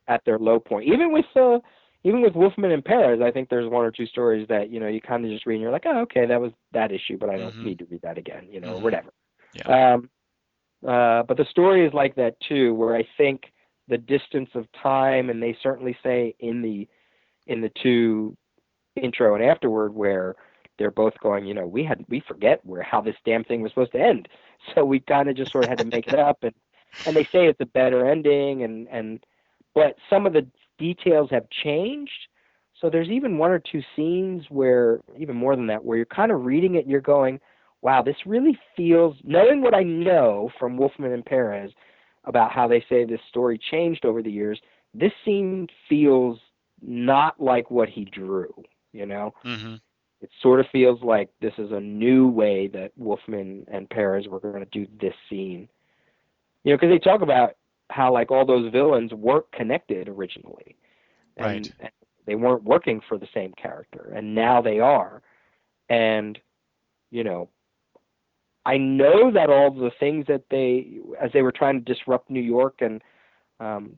at their low point. Even with Wolfman and Perez, I think there's one or two stories that you kind of just read and you're like, oh, okay, that was that issue, but I don't hmm need to read that again, or hmm whatever. yeah, Um, but the story is like that too, where I think the distance of time, and they certainly say in the two intro and afterward, where they're both going, we forget how this damn thing was supposed to end, so we kind of just sort of had to make it up, and they say it's a better ending, but some of the details have changed. So there's even one or two scenes where, even more than that, where you're kind of reading it and you're going, wow, this really feels, knowing what I know from Wolfman and Perez about how they say this story changed over the years, this scene feels not like what he drew, you know? hmm It sort of feels like this is a new way that Wolfman and Perez were going to do this scene. Because they talk about how, like, all those villains weren't connected originally, right. and they weren't working for the same character, and now they are. And you know, I know that all the things that as they were trying to disrupt New York, and um,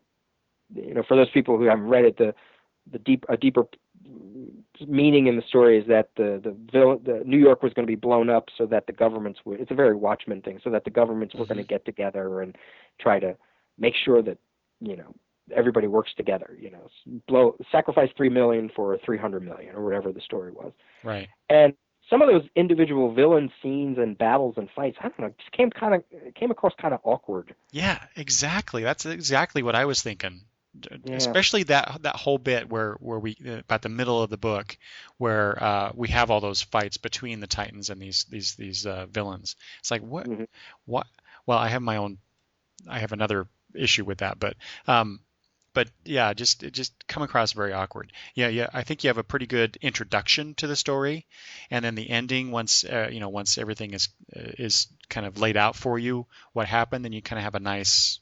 for those people who haven't read it, a deeper meaning in the story is that the New York was going to be blown up so that the governments would. It's a very Watchmen thing, so that the governments were going to get together and try to make sure that everybody works together. Sacrifice 3 million for 300 million or whatever the story was. Right. And some of those individual villain scenes and battles and fights, I don't know, just came across kind of awkward. Yeah, exactly. That's exactly what I was thinking. Yeah. Especially that whole bit where we about the middle of the book where we have all those fights between the Titans and these villains. It's like Mm-hmm. what? Well, I have another issue with that, but yeah, it just come across very awkward. Yeah, yeah. I think you have a pretty good introduction to the story, and then the ending once everything is kind of laid out for you what happened, then you kind of have a nice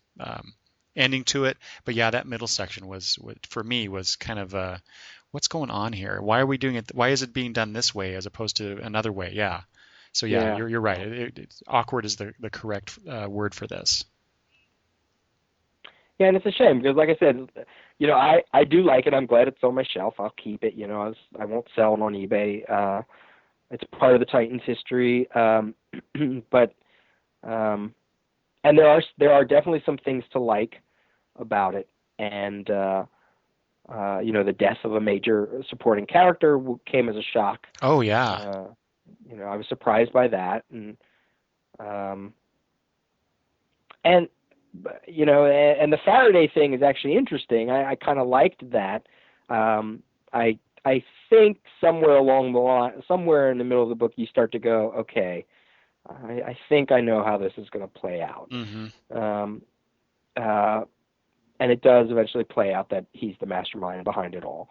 ending to it. But yeah, that middle section was for me was kind of what's going on here? Why are we doing it? Why is it being done this way as opposed to another way? Yeah. So yeah, Yeah. you're right. It's awkward is the correct word for this. Yeah, and it's a shame because, like I said, I do like it. I'm glad it's on my shelf. I'll keep it. I won't sell it on eBay. It's part of the Titans history. But and there are definitely some things to like about it, and the death of a major supporting character came as a shock. Oh yeah. Uh, I was surprised by that, um, and and the Faraday thing is actually interesting. I kind of liked that. I think somewhere along the line, somewhere in the middle of the book, you start to go, okay, I think I know how this is going to play out. hmm Um, uh, and it does eventually play out that he's the mastermind behind it all,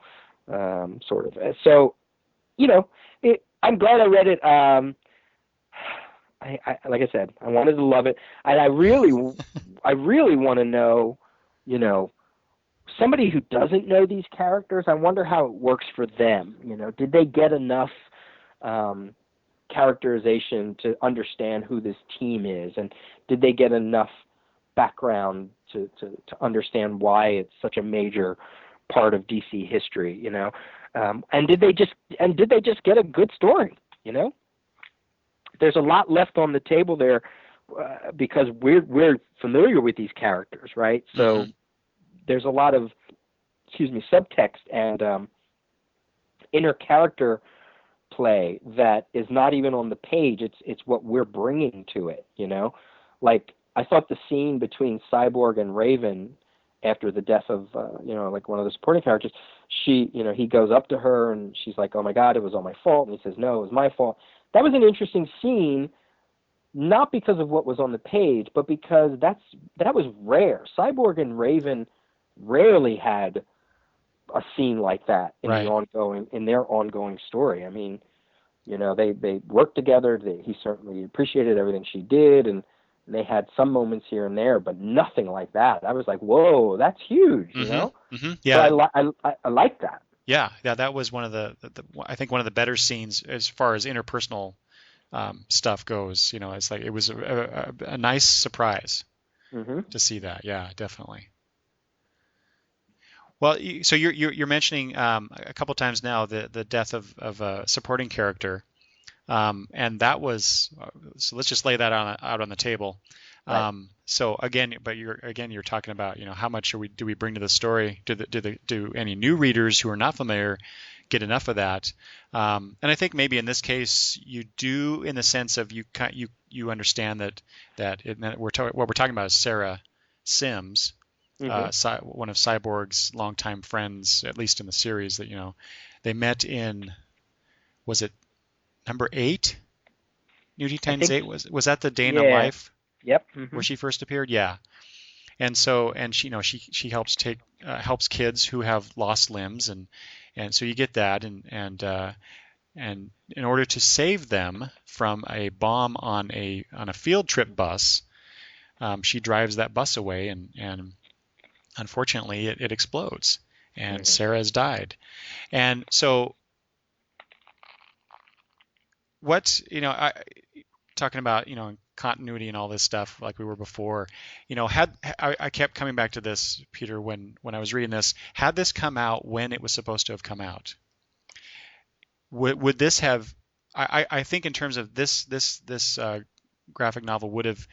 sort of. So, I'm glad I read it. Like I said, I wanted to love it, and I really want to know, somebody who doesn't know these characters. I wonder how it works for them. Did they get enough characterization to understand who this team is, and did they get enough background to understand why it's such a major part of DC history? And did they just get a good story? There's a lot left on the table there because we're familiar with these characters, right? So hmm there's a lot of subtext and inner character play that is not even on the page. It's what we're bringing to it. Like I thought the scene between Cyborg and Raven after the death of like one of the supporting characters, he goes up to her and she's like, "Oh my God, it was all my fault," and he says, "No, it was my fault." That was an interesting scene, not because of what was on the page, but because that was rare. Cyborg and Raven rarely had a scene like that in Right. their ongoing story. I mean, they worked together. He certainly appreciated everything she did, and And they had some moments here and there, but nothing like that. I was like, whoa, that's huge, you know? So Yeah. I like that. Yeah, that was one of the I think one of the better scenes as far as interpersonal stuff goes. It's like it was a nice surprise Hmm. to see that. Yeah, definitely. Well, so you're mentioning a couple times now the death of a supporting character, and that was so. Let's just lay that out on the table. Right. So again, but you're talking about how much do we bring to the story? Do any new readers who are not familiar get enough of that? And I think maybe in this case you do, in the sense of you understand that what we're talking about is Sarah Sims, Hmm. one of Cyborg's longtime friends, at least in the series. That they met in, was it number 8? New Teen I Titans think, 8, was that the Day in the yeah. Life Yep. where Hmm. she first appeared? Yeah. And she helps kids who have lost limbs, and so you get that, and in order to save them from a bomb on a field trip bus, she drives that bus away, and unfortunately it explodes, and Hmm. Sarah has died. And so I talking about continuity and all this stuff like we were before. Had I kept coming back to this, Peter, when I was reading this. Had this come out when it was supposed to have come out, would this have? I think in terms of this graphic novel would have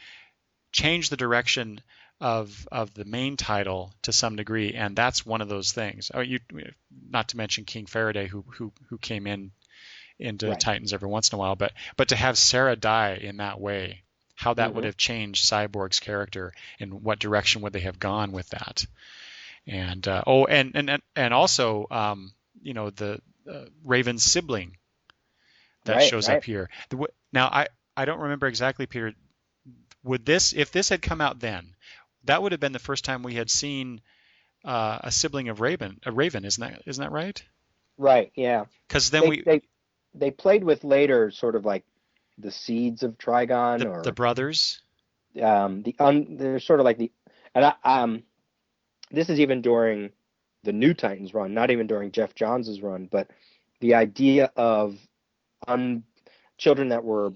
changed the direction of the main title to some degree, and that's one of those things. Oh, not to mention King Faraday, who came into Right. Titans every once in a while, but to have Sarah die in that way, how that would Hmm. have changed Cyborg's character, and what direction would they have gone with that? And and also the Raven's sibling that Right. shows up Right. here. Now I don't remember exactly, Peter. Would this, if this had come out then, that would have been the first time we had seen a sibling of Raven. A Raven, isn't that right? Right. Yeah. Because then They they they played with later sort of like the seeds of Trigon, the or brothers. they're sort of like the and this is even during the New Titans run, not even during Jeff Johns' run, but the idea of un children that were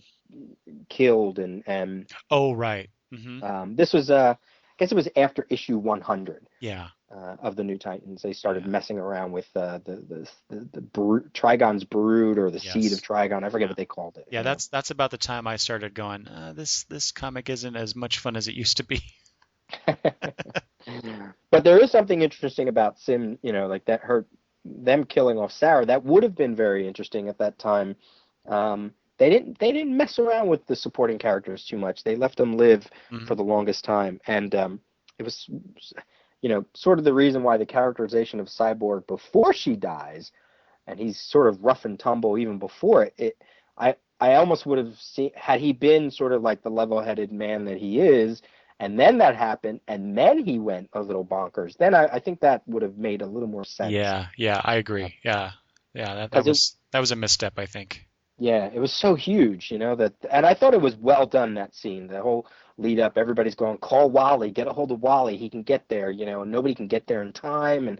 killed, and Oh, right. this was I guess it was after issue 100 Yeah, of the New Titans. They started yeah, messing around with Trigon's brood, or the seed of yes, Trigon. I forget yeah, what they called it, yeah. That's about the time I started going. This comic isn't as much fun as it used to be. But there is something interesting about Sim, like that hurt them killing off Sarah. That would have been very interesting at that time. They didn't mess around with the supporting characters too much. They left them live for Hmm. the longest time, and it was, sort of the reason why the characterization of Cyborg before she dies, and he's sort of rough and tumble even before it. I almost would have seen, had he been sort of like the level-headed man that he is, and then that happened, and then he went a little bonkers. Then I think that would have made a little more sense. Yeah, yeah, I agree. Yeah, yeah. That Because was a misstep, I think. yeah, it was so huge, that, and I thought it was well done, that scene, the whole lead up. Everybody's going, call Wally, get a hold of Wally, he can get there, and nobody can get there in time, and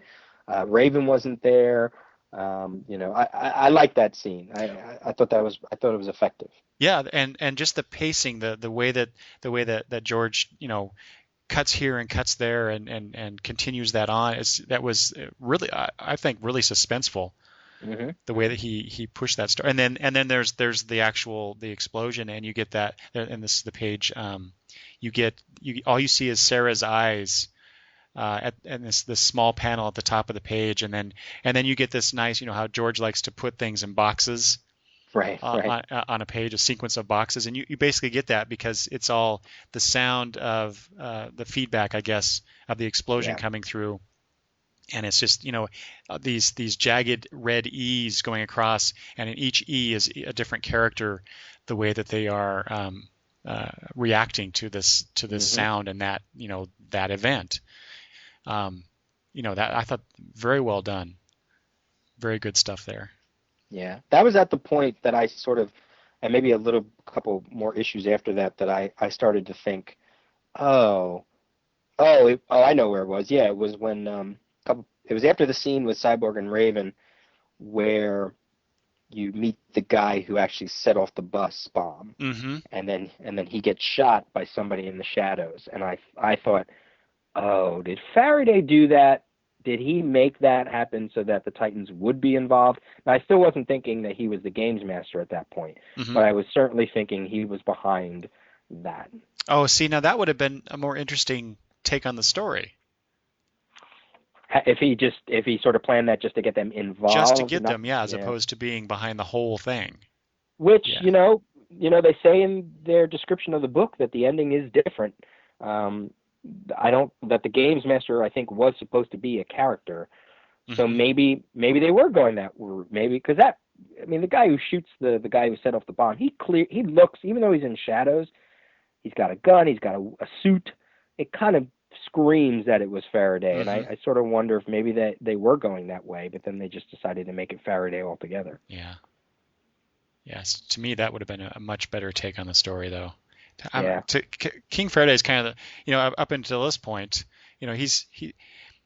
Raven wasn't there. I like that scene. I thought it was effective. Yeah, and just the pacing, the way that George, cuts here and cuts there, and continues that on. That was really, I think, really suspenseful. Hmm. The way that he pushed that story, and then there's the explosion, and you get that, and this is the page. All you see is Sarah's eyes, and this small panel at the top of the page, and then you get this nice, how George likes to put things in boxes Right, right. on a page, a sequence of boxes, and you basically get that because it's all the sound of the feedback, I guess, of the explosion Yeah. coming through, and it's just these jagged red E's going across, and in each E is a different character, the way that they are reacting to this Hmm. sound, and that event. That I thought very well done, very good stuff there. Yeah. That was at the point that I sort of, and maybe a little couple more issues after that I started to think, oh, I know where it was. Yeah, it was when it was after the scene with Cyborg and Raven where you meet the guy who actually set off the bus bomb, Mm-hmm. and then he gets shot by somebody in the shadows, and I thought, oh, did Faraday do that? Did he make that happen so that the Titans would be involved? Now, I still wasn't thinking that he was the games master at that point, Mm-hmm. but I was certainly thinking he was behind that. Oh, see, now that would have been a more interesting take on the story. If he sort of planned that just to get them involved, Just to get not, them, yeah, as yeah. opposed to being behind the whole thing. Which, Yeah. they say in their description of the book that the ending is different. That the games master, I think, was supposed to be a character. So Mm-hmm. maybe they were going that route. Maybe because the guy who shoots the guy who set off the bomb, he looks, even though he's in shadows, he's got a gun, he's got a suit. It kind of screams that it was Faraday, and Mm-hmm. I sort of wonder if maybe they were going that way, but then they just decided to make it Faraday altogether. Yeah. Yes. To me, that would have been a much better take on the story, though. Yeah. King Faraday is kind of up until this point,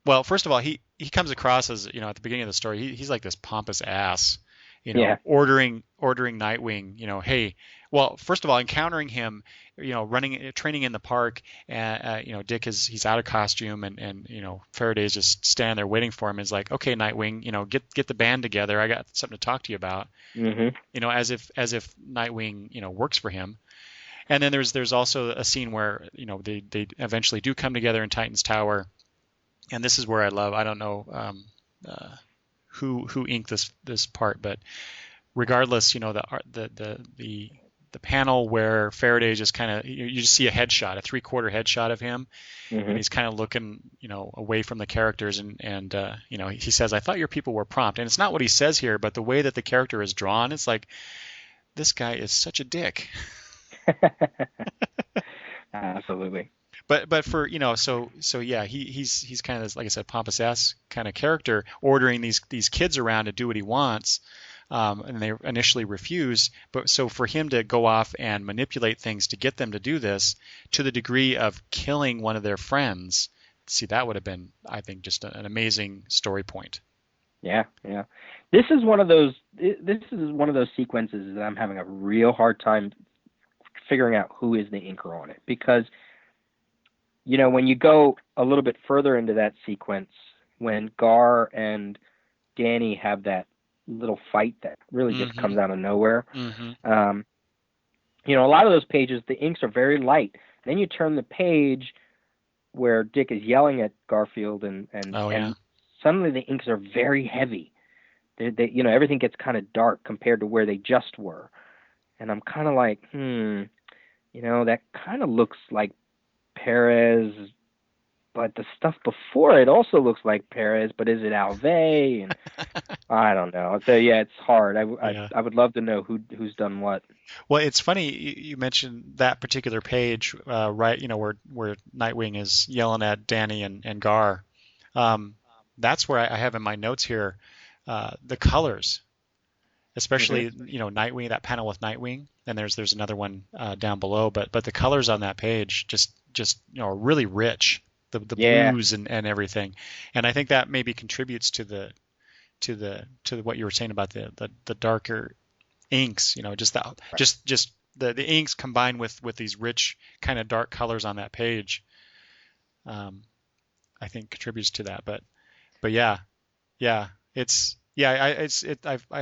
well, first of all, he comes across as, at the beginning of the story, he's like this pompous ass, Yeah. ordering Nightwing, hey, well, first of all, encountering him, training in the park, and Dick he's out of costume, and Faraday's just standing there waiting for him. Is like, okay, Nightwing, get the band together. I got something to talk to you about. Mm-hmm. As if Nightwing, works for him. And then there's also a scene where they eventually do come together in Titan's Tower, and this is where I don't know who inked this part, but regardless, the panel where Faraday just kind of you just see a 3/4 headshot of him, Mm-hmm. and he's kind of looking away from the characters, and he says, "I thought your people were prompt," and it's not what he says here, but the way that the character is drawn, it's like this guy is such a dick. Absolutely. But for so yeah, he's kind of this, like I said, pompous ass kind of character, ordering these kids around to do what he wants, and they initially refuse. But so for him to go off and manipulate things to get them to do this, to the degree of killing one of their friends, see, that would have been, I think, just an amazing story point. Yeah, yeah. This is one of those sequences that I'm having a real hard time figuring out who is the inker on it, because when you go a little bit further into that sequence, when Gar and Danny have that little fight that really just Mm-hmm. comes out of nowhere, Mm-hmm. a lot of those pages, the inks are very light. Then you turn the page where Dick is yelling at Garfield, and Oh, yeah. suddenly the inks are very heavy. They everything gets kind of dark compared to where they just were. And I'm kind of like, that kind of looks like Perez, but the stuff before it also looks like Perez, but is it Alvey? And I don't know. So yeah, it's hard. I would love to know who's done what. Well, it's funny you mentioned that particular page, right? Where Nightwing is yelling at Danny and Gar. That's where I have in my notes here the colors, especially Nightwing, that panel with Nightwing, and there's another one down below, but the colors on that page just are really rich, the blues and everything, and I think that maybe contributes to what you were saying about the darker inks, just the inks combined with these rich kind of dark colors on that page, I think contributes to that, but yeah, I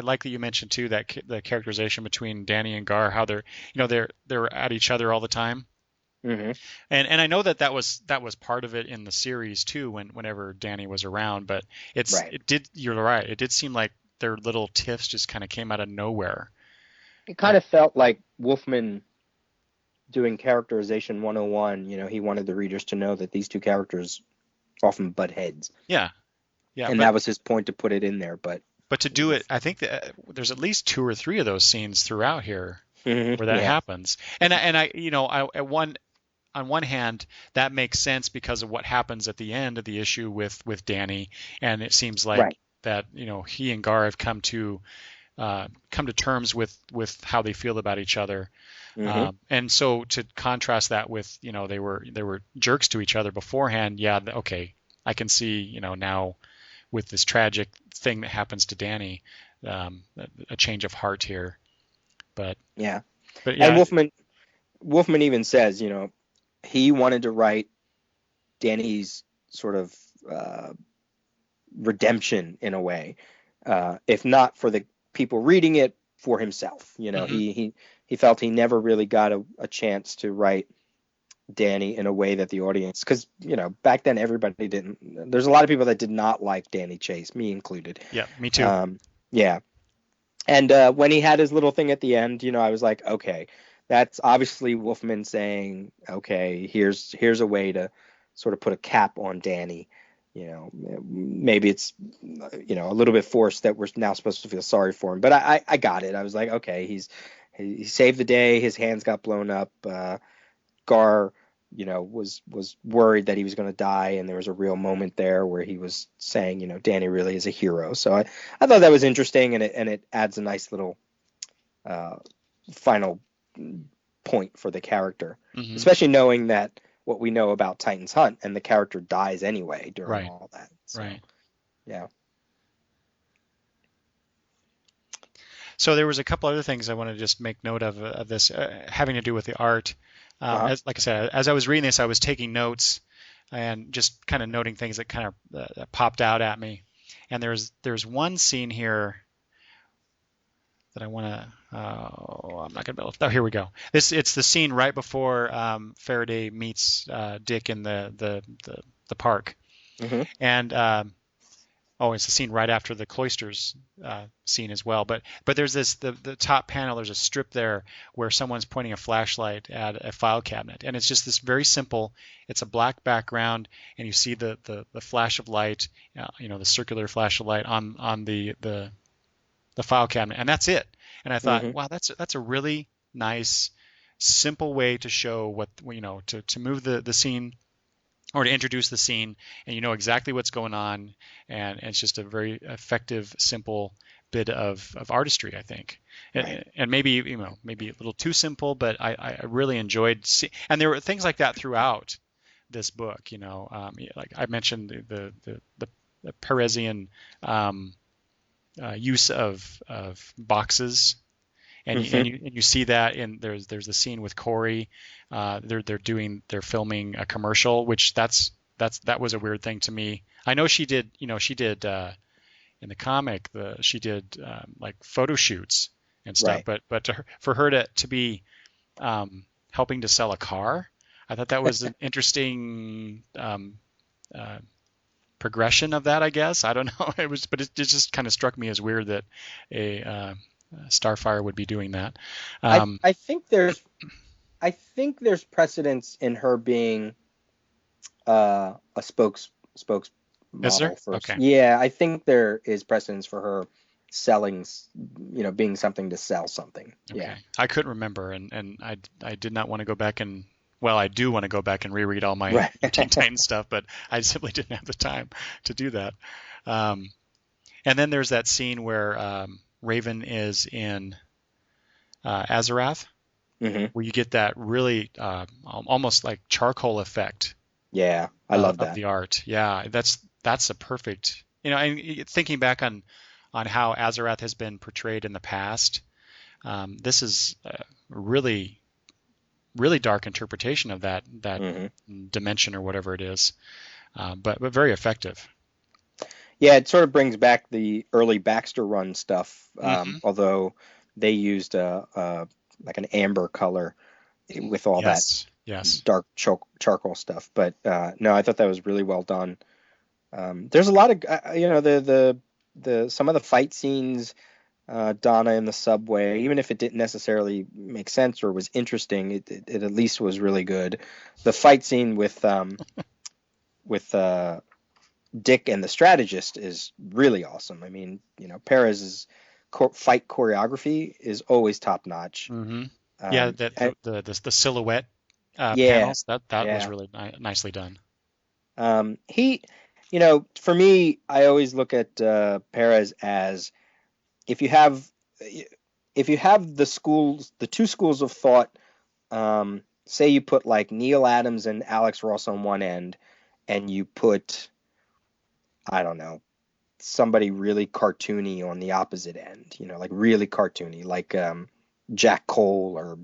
like that you mentioned too that the characterization between Danny and Gar, how they're at each other all the time. Mm-hmm. And I know that was part of it in the series too, whenever Danny was around, but you're right, it did seem like their little tiffs just kind of came out of nowhere. It kind of felt like Wolfman doing characterization 101. He wanted the readers to know that these two characters often butt heads. Yeah. And that was his point to put it in there, but to do it, I think that there's at least 2 or 3 of those scenes throughout here where that happens. And on one hand, that makes sense because of what happens at the end of the issue with Danny, and it seems like that he and Gar have come to come to terms with how they feel about each other. Mm-hmm. And so to contrast that with, they were jerks to each other beforehand. Yeah, okay, I can see, now with this tragic thing that happens to Danny, a change of heart here. But Yeah. And yeah. Wolfman even says, he wanted to write Danny's sort of redemption in a way, if not for the people reading it, for himself. Mm-hmm. He felt he never really got a chance to write Danny in a way that the audience, because back then everybody didn't. There's a lot of people that did not like Danny Chase, me included. Yeah, me too. Yeah. And when he had his little thing at the end, I was like, okay, that's obviously Wolfman saying, okay, here's a way to sort of put a cap on Danny. Maybe it's a little bit forced that we're now supposed to feel sorry for him, but I got it. I was like, okay, he saved the day. His hands got blown up. Gar, was worried that he was going to die, and there was a real moment there where he was saying, Danny really is a hero. So I thought that was interesting, and it adds a nice little final point for the character, Mm-hmm. especially knowing that what we know about Titan's Hunt, and the character dies anyway during all that. So, right. Yeah. So there was a couple other things I want to just make note of this having to do with the art. Like I said, as I was reading this, I was taking notes and just kind of noting things that kind of popped out at me. And there's one scene here that I want to. I'm not gonna be able to. Oh, here we go. It's the scene right before Faraday meets Dick in the park, Mm-hmm. and it's the scene right after the cloisters scene as well. But there's the top panel. There's a strip there where someone's pointing a flashlight at a file cabinet, and it's just this very simple. It's a black background, and you see the flash of light, the circular flash of light on the file cabinet, and that's it. And I thought, wow, that's a really nice, simple way to show what to move the scene, or to introduce the scene, and you know exactly what's going on, and it's just a very effective, simple bit of artistry, I think. Right. And maybe maybe a little too simple, but I really enjoyed and there were things like that throughout this book. Like I mentioned the Peresian use of boxes. And you see that there's a scene with Corey. They're filming a commercial, which that was a weird thing to me. I know she did in the comic she did like photo shoots and stuff, Right. but for her to be helping to sell a car, I thought that was an interesting progression of that. I guess I don't know. But it just kind of struck me as weird that a Starfire would be doing that. I think there's precedence in her being a spokesmodel for. Okay. Yeah, I think there is precedence for her selling, being something to sell something. Okay. Yeah. I couldn't remember, and I did not want to go back and. Well, I do want to go back and reread all my Teen Titans stuff, but I simply didn't have the time to do that. And then there's that scene where Raven is in Azarath, where you get that really almost like charcoal effect. Yeah, I love that. Of the art. Yeah, that's a perfect. And thinking back on how Azarath has been portrayed in the past, this is a really, really dark interpretation of that dimension or whatever it is, but very effective. Yeah, it sort of brings back the early Baxter run stuff, although they used like an amber color with all that dark charcoal stuff. But no, I thought that was really well done. There's a lot of the some of the fight scenes, Donna in the subway, even if it didn't necessarily make sense or was interesting, it at least was really good. The fight scene with Dick and the strategist is really awesome. I mean, Perez's fight choreography is always top notch. The silhouette panels that was really nicely done. For me, I always look at Perez as, if you have if you have the two schools of thought, say you put like Neil Adams and Alex Ross on one end, and you put, I don't know, somebody really cartoony on the opposite end, like really cartoony, like Jack Cole or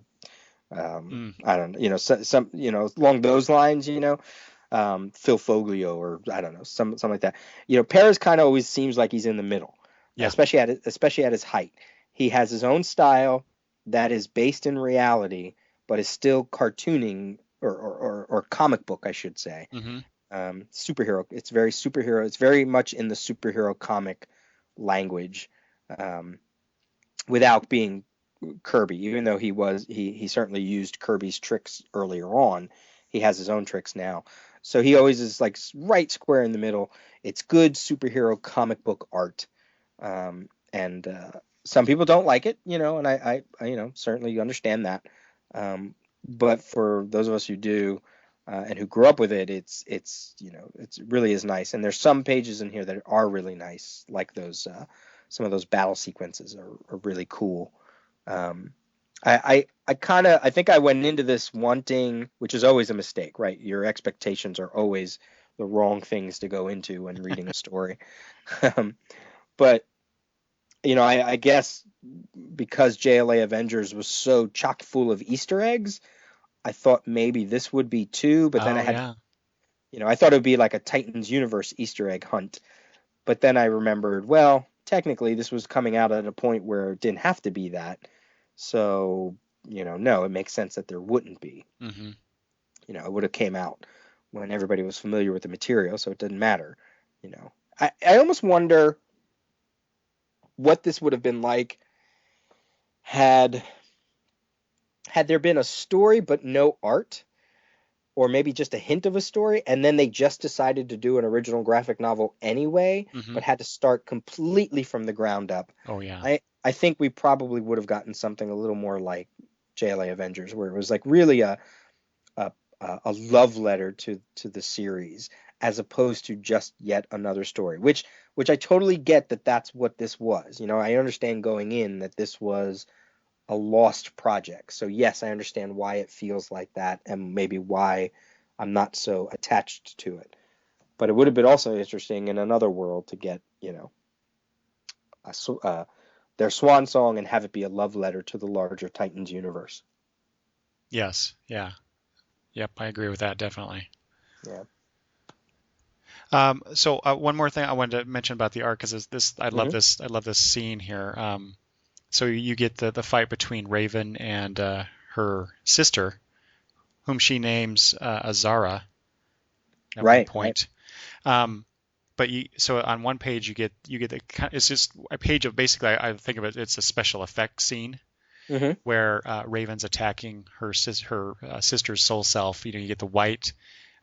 I don't know, some along those lines, Phil Foglio or I don't know, something like that. Perez kind of always seems like he's in the middle, Yeah. especially at his height. He has his own style that is based in reality, but is still cartooning or comic book, I should say. Mm-hmm. Superhero. It's very superhero. It's very much in the superhero comic language, without being Kirby. Even though he certainly used Kirby's tricks earlier on, he has his own tricks now. So he always is like right square in the middle. It's good superhero comic book art, and some people don't like it, and I certainly understand that. But for those of us who do, and who grew up with it, it's really is nice. And there's some pages in here that are really nice, like those some of those battle sequences are really cool. I think I went into this wanting, which is always a mistake, right? Your expectations are always the wrong things to go into when reading a story. But I guess because JLA Avengers was so chock full of Easter eggs, I thought maybe this would be too, but then I thought it would be like a Titans universe Easter egg hunt. But then I remembered, well, technically this was coming out at a point where it didn't have to be that. So, no, it makes sense that there wouldn't be. Mm-hmm. It would have came out when everybody was familiar with the material, so it didn't matter. I almost wonder what this would have been like had there been a story but no art, or maybe just a hint of a story, and then they just decided to do an original graphic novel anyway, Mm-hmm. but had to start completely from the ground up. Oh yeah. I think we probably would have gotten something a little more like JLA Avengers, where it was like really a love letter to the series, as opposed to just yet another story, which I totally get that that's what this was. I understand going in that this was a lost project. So yes, I understand why it feels like that, and maybe why I'm not so attached to it. But it would have been also interesting in another world to get, their swan song and have it be a love letter to the larger Titans universe. Yes. Yeah. Yep. I agree with that definitely. Yeah. So one more thing I wanted to mention about the art, because this I love Mm-hmm. I love this scene here. So you get the fight between Raven and her sister, whom she names Azara at one Right. point. But so on one page you get it's just a page of basically, I think of it's a special effects scene Mm-hmm. where Raven's attacking her sister's soul self. You get the white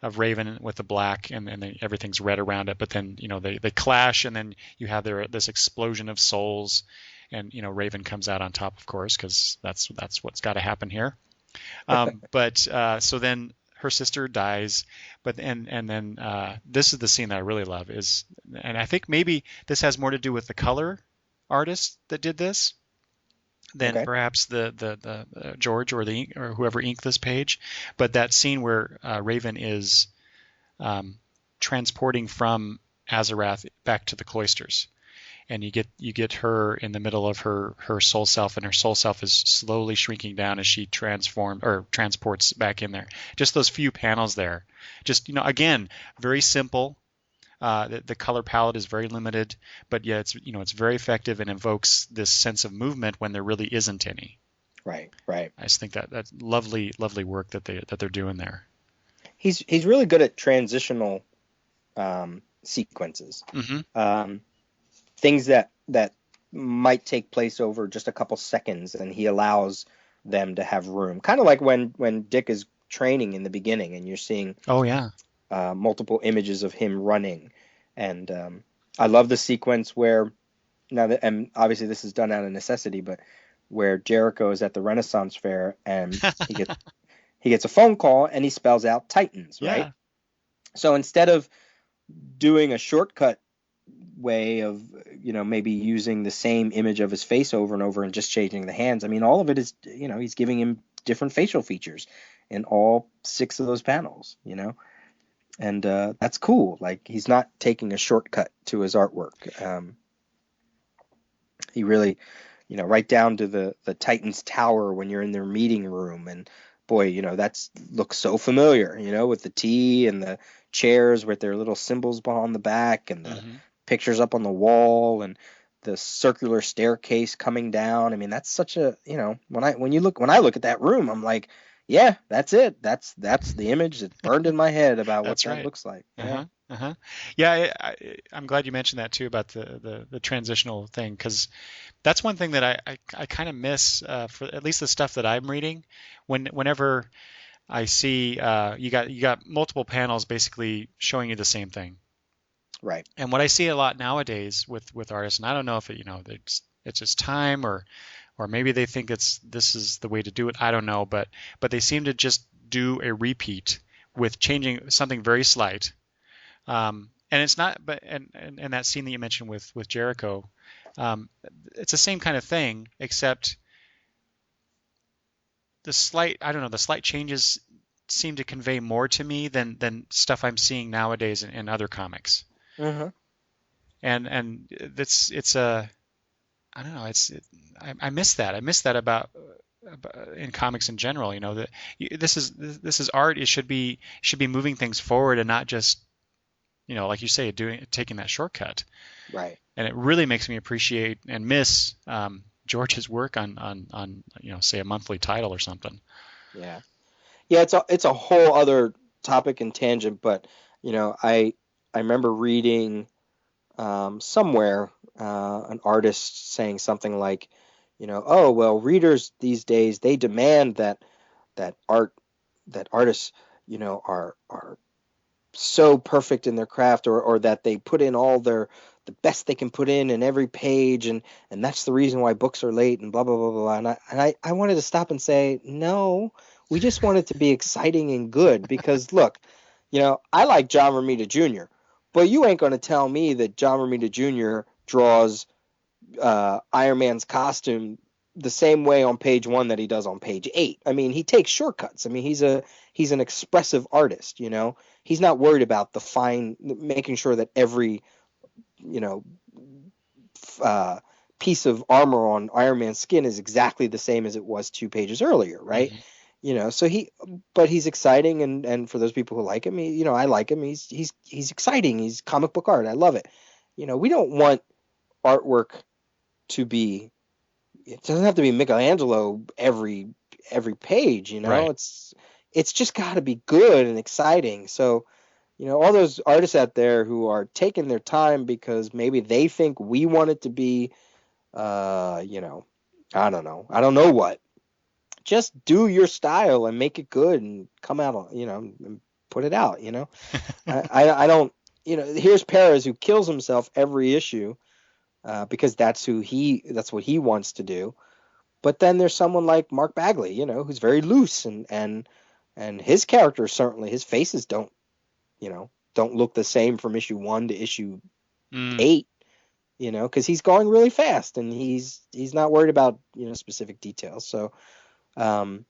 of Raven with the black, and then everything's red around it. But then they clash, and then you have this explosion of souls, and Raven comes out on top, of course, because that's what's got to happen here. But so then her sister dies, but and then this is the scene that I really love and I think maybe this has more to do with the color artist that did this than perhaps the George or or whoever inked this page. But that scene where Raven is transporting from Azarath back to the cloisters, and you get her in the middle of her soul self, and her soul self is slowly shrinking down as she transports back in there. Just those few panels there, just again, very simple. The color palette is very limited, but yeah, it's very effective and invokes this sense of movement when there really isn't any. Right. I just think that's lovely work that they're doing there. He's really good at transitional sequences. Mm-hmm. Things that might take place over just a couple seconds, and he allows them to have room. Kind of like when Dick is training in the beginning, and you're seeing multiple images of him running. And I love the sequence where and obviously this is done out of necessity, but where Jericho is at the Renaissance Fair, and he gets a phone call, and he spells out Titans, right? So instead of doing a shortcut way of, maybe using the same image of his face over and over and just changing the hands. I mean, all of it is, he's giving him different facial features in all 6 of those panels, and that's cool. Like, he's not taking a shortcut to his artwork. He really, right down to the Titan's Tower when you're in their meeting room, and boy, that's looks so familiar, with the T and the chairs with their little symbols on the back and the pictures up on the wall and the circular staircase coming down. I mean, that's such a, when I look at that room, I'm like, yeah, that's it. That's the image that's burned in my head about what That's that right. looks like. Uh-huh. Uh-huh. Yeah, I'm glad you mentioned that too about the transitional thing, because that's one thing that I kind of miss for at least the stuff that I'm reading. Whenever I see you got multiple panels basically showing you the same thing. Right. And what I see a lot nowadays with artists, and I don't know if it's just time or maybe they think this is the way to do it. I don't know, but they seem to just do a repeat with changing something very slight. And it's not, but and that scene that you mentioned with Jericho, it's the same kind of thing, except the slight changes seem to convey more to me than stuff I'm seeing nowadays in other comics. Uh-huh. And it's a, I don't know, I miss that. I miss that about in comics in general. That this is art. It should be moving things forward and not just, like you say, taking that shortcut. Right. And it really makes me appreciate and miss George's work on say a monthly title or something. Yeah. Yeah, it's a whole other topic and tangent, but I remember reading somewhere an artist saying something like, oh well, readers these days, they demand that artists are so perfect in their craft, or that they put in all the best they can put in every page, and that's the reason why books are late and blah blah blah blah. And I wanted to stop and say, no, we just want it to be exciting and good, because look, I like John Romita Jr., but you ain't going to tell me that John Romita Jr. draws Iron Man's costume the same way on page 1 that he does on page 8. I mean, he takes shortcuts. I mean, he's an expressive artist. He's not worried about making sure that every piece of armor on Iron Man's skin is exactly the same as it was 2 pages earlier, right? So but he's exciting, and for those people who like him, I like him. He's exciting. He's comic book art. I love it. We don't want artwork to be. It doesn't have to be Michelangelo every page. Right. It's just got to be good and exciting. So, all those artists out there who are taking their time because maybe they think we want it to be, I don't know what. Just do your style and make it good and come out, and put it out. I don't. Here's Perez, who kills himself every issue because that's what he wants to do. But then there's someone like Mark Bagley, who's very loose, and his characters, certainly his faces don't look the same from issue 1 to issue 8, because he's going really fast and he's not worried about specific details. So, but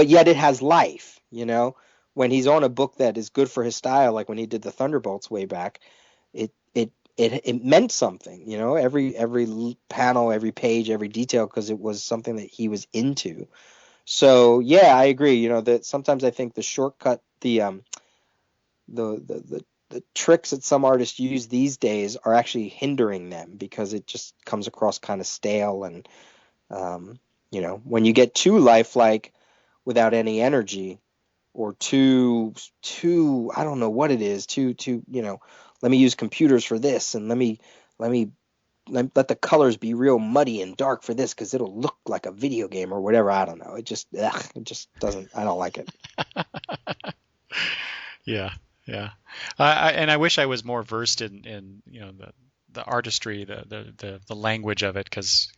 yet it has life. When he's on a book that is good for his style, like when he did the Thunderbolts way back, it meant something. Every panel, every page, every detail, because it was something that he was into. So yeah, I agree. That sometimes I think the shortcut, the tricks that some artists use these days are actually hindering them, because it just comes across kind of stale. And when you get too lifelike without any energy, or too I don't know what it is, too let me use computers for this, and let the colors be real muddy and dark for this because it'll look like a video game or whatever. I don't know. It just doesn't. I don't like it. Yeah. And I wish I was more versed in the artistry, the language of it, because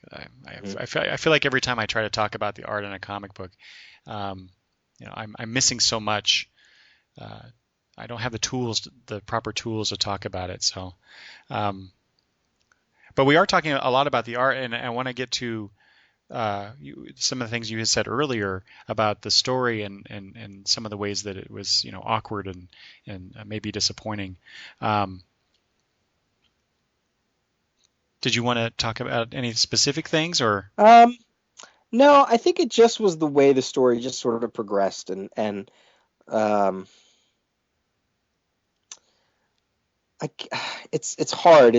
I feel like every time I try to talk about the art in a comic book, I'm missing so much I don't have the tools, the proper tools to talk about it. So, um, but we are talking a lot about the art, and I want to get to some of the things you had said earlier about the story and some of the ways that it was, awkward and maybe disappointing. Um, did you want to talk about any specific things or? Um, no, I think it just was the way the story just sort of progressed, and um, I, it's hard.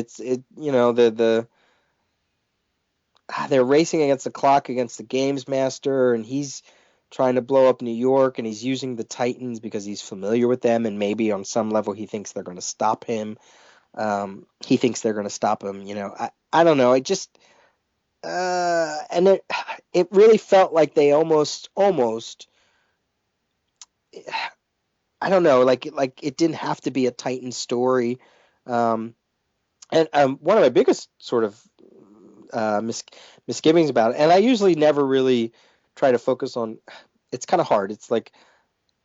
They're racing against the clock against the games master, and he's trying to blow up New York, and he's using the Titans because he's familiar with them, and maybe on some level he thinks they're going to stop him. He thinks they're going to stop him. I don't know. And it really felt like they almost, I don't know, like it didn't have to be a Titan story. Um, and one of my biggest sort of misgivings about it, and I usually never really try to focus on. It's kind of hard. It's like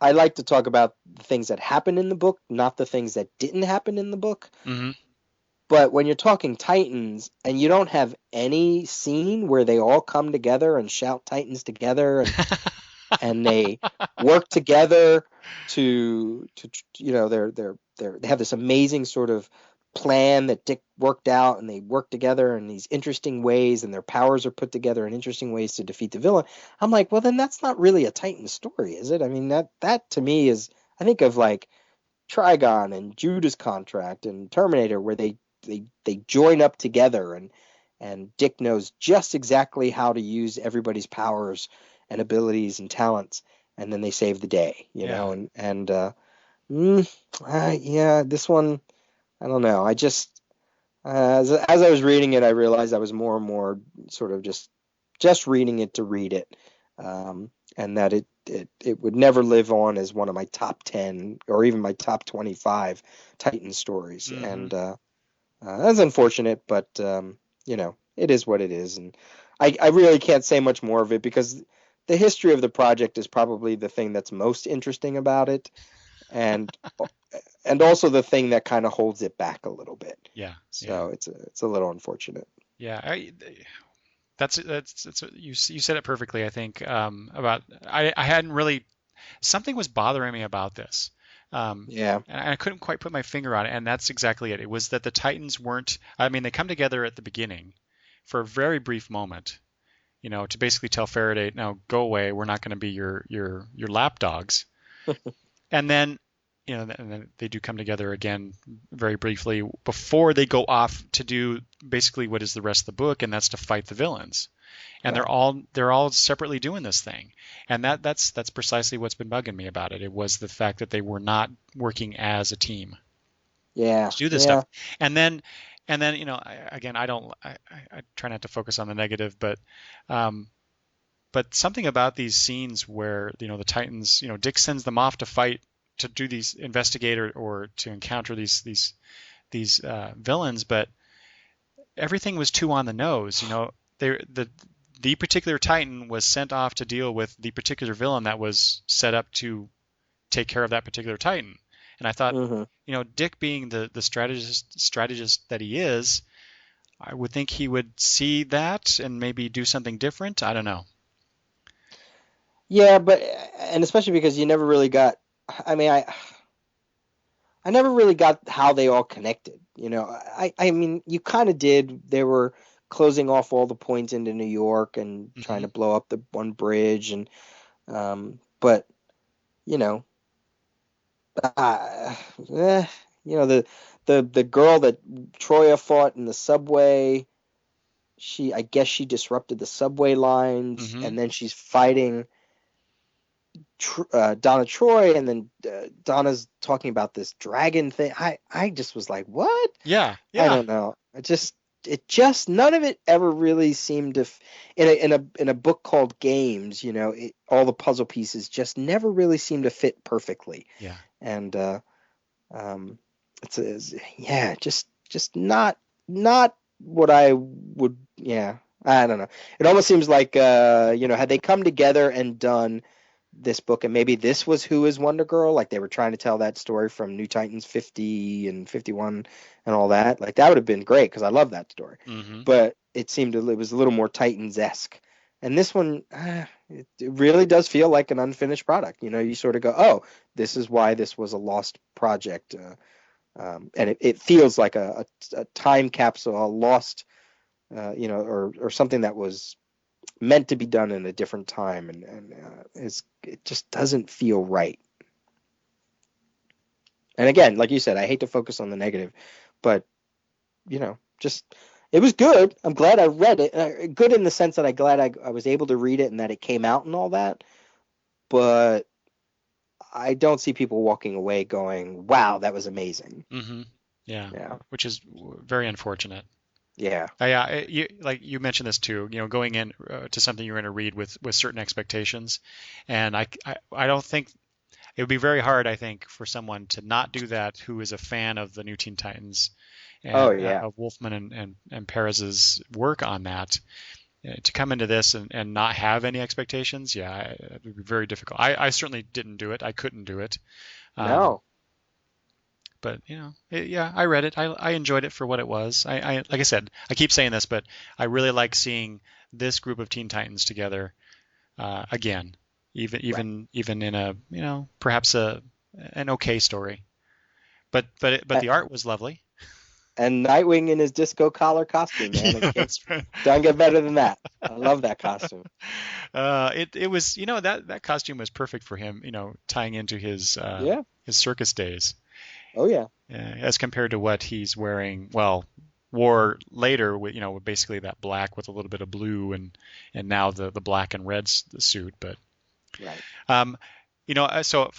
I like to talk about the things that happen in the book, not the things that didn't happen in the book. Mm-hmm. But when you're talking Titans and you don't have any scene where they all come together and shout Titans together and they work together to they have this amazing sort of plan that Dick worked out, and they work together in these interesting ways, and their powers are put together in interesting ways to defeat the villain. I'm like, well, then that's not really a Titan story, is it? I mean, that to me is, I think of like Trigon and Judas Contract and Terminator, where they join up together, and Dick knows just exactly how to use everybody's powers and abilities and talents, and then they save the day, Yeah. Yeah, this one, I don't know. I just as I was reading it, I realized I was more and more sort of just reading it to read it, and that it would never live on as one of my top 10 or even my top 25 Titan stories, Mm-hmm. and that's unfortunate, but it is what it is, and I really can't say much more of it because the history of the project is probably the thing that's most interesting about it, and also the thing that kind of holds it back a little bit. Yeah. Yeah. So it's a little unfortunate. Yeah. That's you said it perfectly. I think about I hadn't really something was bothering me about this. Yeah. And I couldn't quite put my finger on it, and that's exactly it. It was that the Titans weren't. I mean, they come together at the beginning for a very brief moment, to basically tell Faraday, "Now go away. We're not going to be your lapdogs." And then, and then they do come together again very briefly before they go off to do basically what is the rest of the book, and that's to fight the villains. And Right. they're all separately doing this thing, and that's precisely what's been bugging me about it. It was the fact that they were not working as a team Yeah. to do this stuff. Yeah. And then again, I try not to focus on the negative, um, but something about these scenes where the Titans, Dick sends them off to fight to do these investigate or to encounter these villains, but everything was too on the nose. The particular Titan was sent off to deal with the particular villain that was set up to take care of that particular Titan. And I thought, Hmm. Dick being the strategist that he is, I would think he would see that and maybe do something different. I don't know. Yeah, but and especially because you never really got. I mean, I never really got how they all connected. I mean, you kind of did. They were closing off all the points into New York and trying Hmm. to blow up the one bridge, and but you know, uh, eh, the girl that Troya fought in the subway. I guess she disrupted the subway lines, Hmm. and then she's fighting Donna Troy, and then Donna's talking about this dragon thing. I just was like, what? Yeah, I yeah, don't know. It just none of it ever really seemed to in a book called Games. All the puzzle pieces just never really seemed to fit perfectly, yeah. and um, yeah, just not what I would. Yeah, I don't know. It almost seems like had they come together and done this book, and maybe this was Who is Wonder Girl, like they were trying to tell that story from New Titans 50 and 51 and all that, like that would have been great because I love that story. Mm-hmm. But it was a little more Titans-esque. And this one, it really does feel like an unfinished product. You sort of go, oh, this is why this was a lost project. And it feels like a time capsule, a lost, or something that was meant to be done in a different time, and it just doesn't feel right. And again, like you said, I hate to focus on the negative, but just it was good. I'm glad I read it. Good in the sense that I'm glad I was able to read it and that it came out and all that. But I don't see people walking away going, "Wow, that was amazing." Mm-hmm. Yeah. Which is very unfortunate. Yeah. Like you mentioned this too, going in to something you're going to read with certain expectations, and I don't think it would be very hard, I think, for someone to not do that who is a fan of the New Teen Titans and of Wolfman and Perez's work on that. To come into this and not have any expectations, it would be very difficult. I certainly didn't do it. I couldn't do it. No. But I read it. I enjoyed it for what it was. I like I said, I keep saying this, but I really like seeing this group of Teen Titans together again, even in a perhaps an okay story. But the art was lovely. And Nightwing in his disco collar costume, man. Don't get better than that. I love that costume. It was that costume was perfect for him. Tying into his circus days. Oh yeah. As compared to what he's wearing, wore later with basically that black with a little bit of blue and now the black and red suit. But so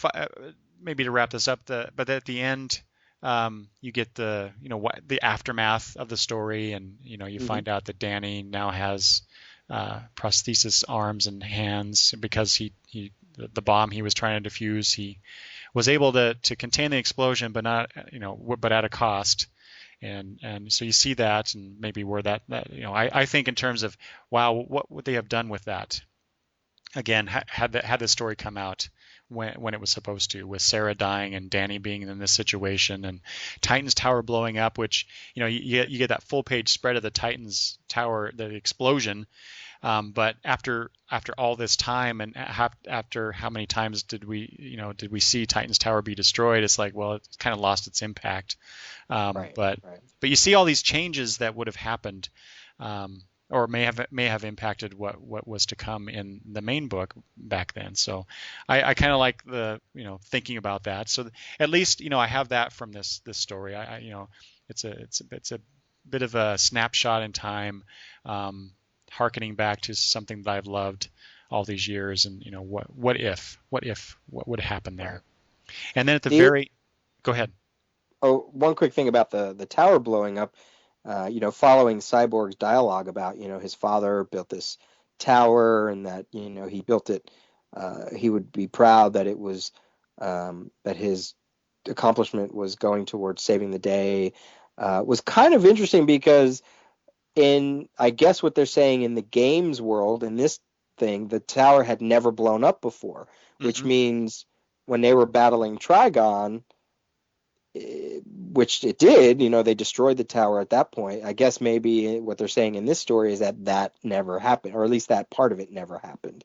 maybe to wrap this up, but at the end, you get the aftermath of the story, and you find out that Danny now has prosthesis arms and hands because the bomb he was trying to defuse, he was able to contain the explosion, but not but at a cost, and so you see that, and maybe where that I think in terms of what would they have done with that again had the story come out when it was supposed to, with Sarah dying and Danny being in this situation and Titan's Tower blowing up, which you get that full page spread of the Titan's Tower, the explosion. But after all this time, and after how many times did we see Titan's Tower be destroyed? It's like, well, it's kind of lost its impact. But you see all these changes that would have happened, or may have impacted what was to come in the main book back then. So I kind of like the thinking about that. So at least I have that from this story. It's a bit of a snapshot in time. Harkening back to something that I've loved all these years, and what would happen there, and then at the go ahead. Oh, one quick thing about the tower blowing up, following Cyborg's dialogue about his father built this tower and that he built it, he would be proud that it was that his accomplishment was going towards saving the day, was kind of interesting because I guess what they're saying in the games world, in this thing, the tower had never blown up before, which means when they were battling Trigon, which it did, they destroyed the tower at that point. I guess maybe what they're saying in this story is that never happened, or at least that part of it never happened.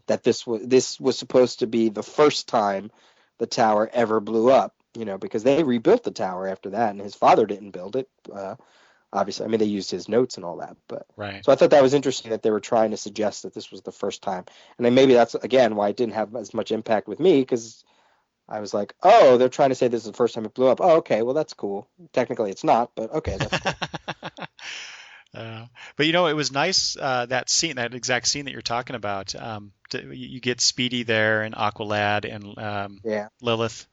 That this was supposed to be the first time the tower ever blew up, because they rebuilt the tower after that, and his father didn't build it. Obviously, I mean, they used his notes and all that, but so I thought that was interesting that they were trying to suggest that this was the first time, and then maybe that's again why it didn't have as much impact with me, because I was like, oh, they're trying to say this is the first time it blew up. Oh, okay, well that's cool. Technically, it's not, but okay, that's cool. But it was nice that exact scene that you're talking about. You get Speedy there and Aqualad and Lilith.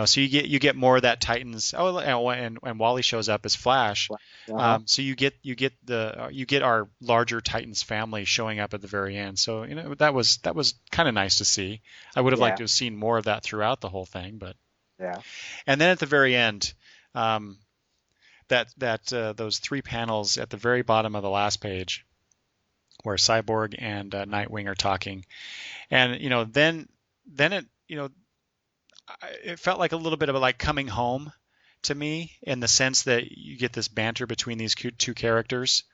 So you get more of that Titans. Oh, and Wally shows up as Flash. So you get our larger Titans family showing up at the very end. So that was kind of nice to see. I would have liked to have seen more of that throughout the whole thing, but And then at the very end, those three panels at the very bottom of the last page, where Cyborg and Nightwing are talking, and then then it felt like a little bit of like coming home to me in the sense that you get this banter between these two characters.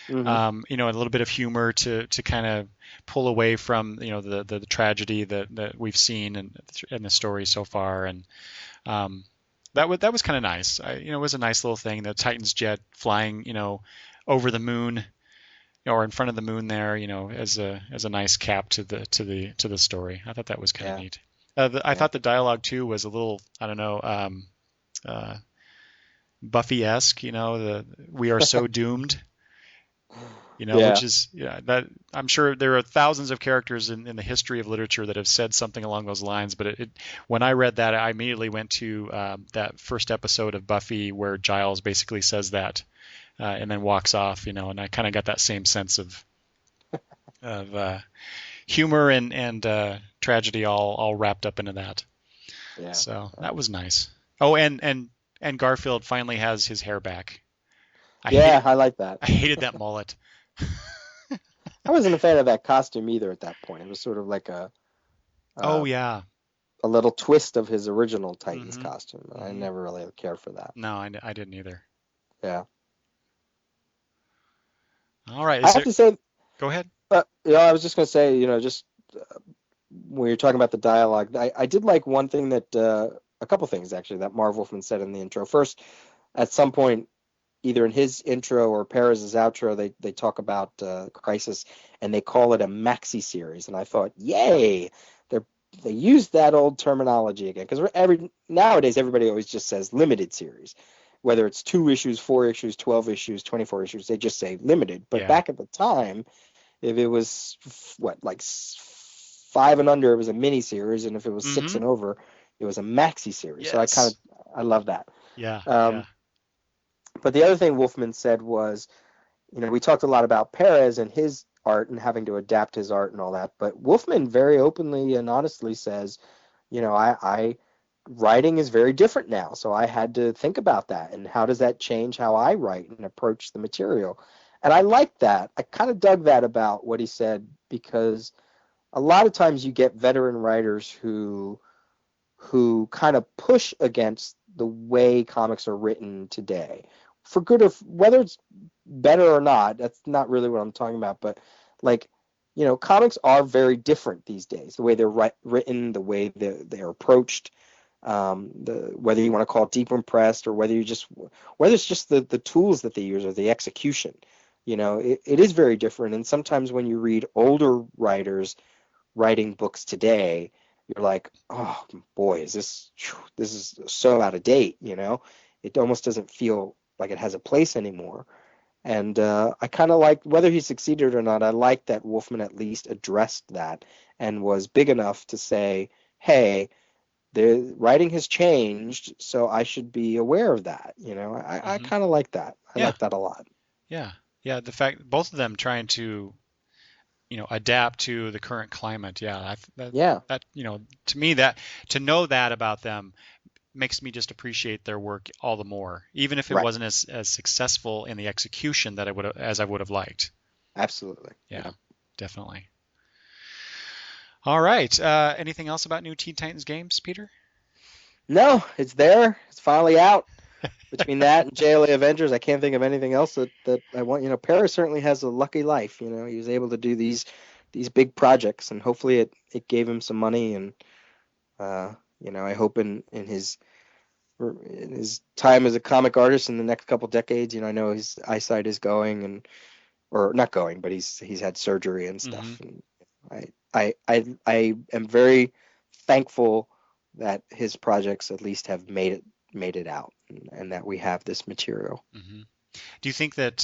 Mm-hmm. A little bit of humor to kind of pull away from the tragedy that we've seen in the story so far, and that was kind of nice. It was a nice little thing. The Titan's jet flying, over the moon, or in front of the moon there, as a nice cap to the story. I thought that was kind of neat. I thought the dialogue too was a little, I don't know, Buffy-esque. The "we are so doomed." Which is that I'm sure there are thousands of characters in the history of literature that have said something along those lines. But when I read that, I immediately went to that first episode of Buffy where Giles basically says that and then walks off. And I kind of got that same sense of humor and tragedy all wrapped up into that. Yeah. So that was nice. Oh, and Garfield finally has his hair back. I like that. I hated that mullet. I wasn't a fan of that costume either at that point. It was sort of like a little twist of his original Titans costume. I never really cared for that. No, I didn't either. Yeah. All right. I have to say. Go ahead. I was just going to say, just when you're talking about the dialogue, I did like one thing that a couple things actually that Marv Wolfman said in the intro. First, at some point, either in his intro or Perez's outro, they talk about Crisis, and they call it a maxi series. And I thought, yay, they used that old terminology again, because nowadays everybody always just says limited series, whether it's 2 issues, 4 issues, 12 issues, 24 issues, they just say limited. But back at the time, if it was 5 and under, it was a mini series, and if it was 6 and over, it was a maxi series. Yes. So I love that. Yeah. But the other thing Wolfman said was, we talked a lot about Perez and his art and having to adapt his art and all that. But Wolfman very openly and honestly says, I writing is very different now. So I had to think about that. And how does that change how I write and approach the material? And I like that. I kind of dug that about what he said, because a lot of times you get veteran writers who kind of push against the way comics are written today, for good or whether it's better or not. That's not really what I'm talking about. But comics are very different these days. The way they're written, the way they're approached, whether you want to call it deep impressed or whether it's just the tools that they use or the execution. It is very different. And sometimes when you read older writers writing books today, you're like, oh boy, this is so out of date. It almost doesn't feel like it has a place anymore. And I kind of like, whether he succeeded or not, I like that Wolfman at least addressed that and was big enough to say, hey, the writing has changed, so I should be aware of that. I kind of like that. I like that a lot. Yeah. The fact both of them trying to adapt to the current climate. That to me, that to know that about them makes me just appreciate their work all the more, even if it wasn't as successful in the execution that I would have liked. Absolutely. Yeah, definitely. All right. Anything else about new Teen Titans games, Peter? No, it's there. It's finally out. Between that and JLA Avengers, I can't think of anything else that I want. Paris certainly has a lucky life. He was able to do these big projects, and hopefully it gave him some money. And I hope in his time as a comic artist in the next couple decades, I know his eyesight is going, or not going, but he's had surgery and stuff. And I am very thankful that his projects at least have made it out, and that we have this material. Do you think that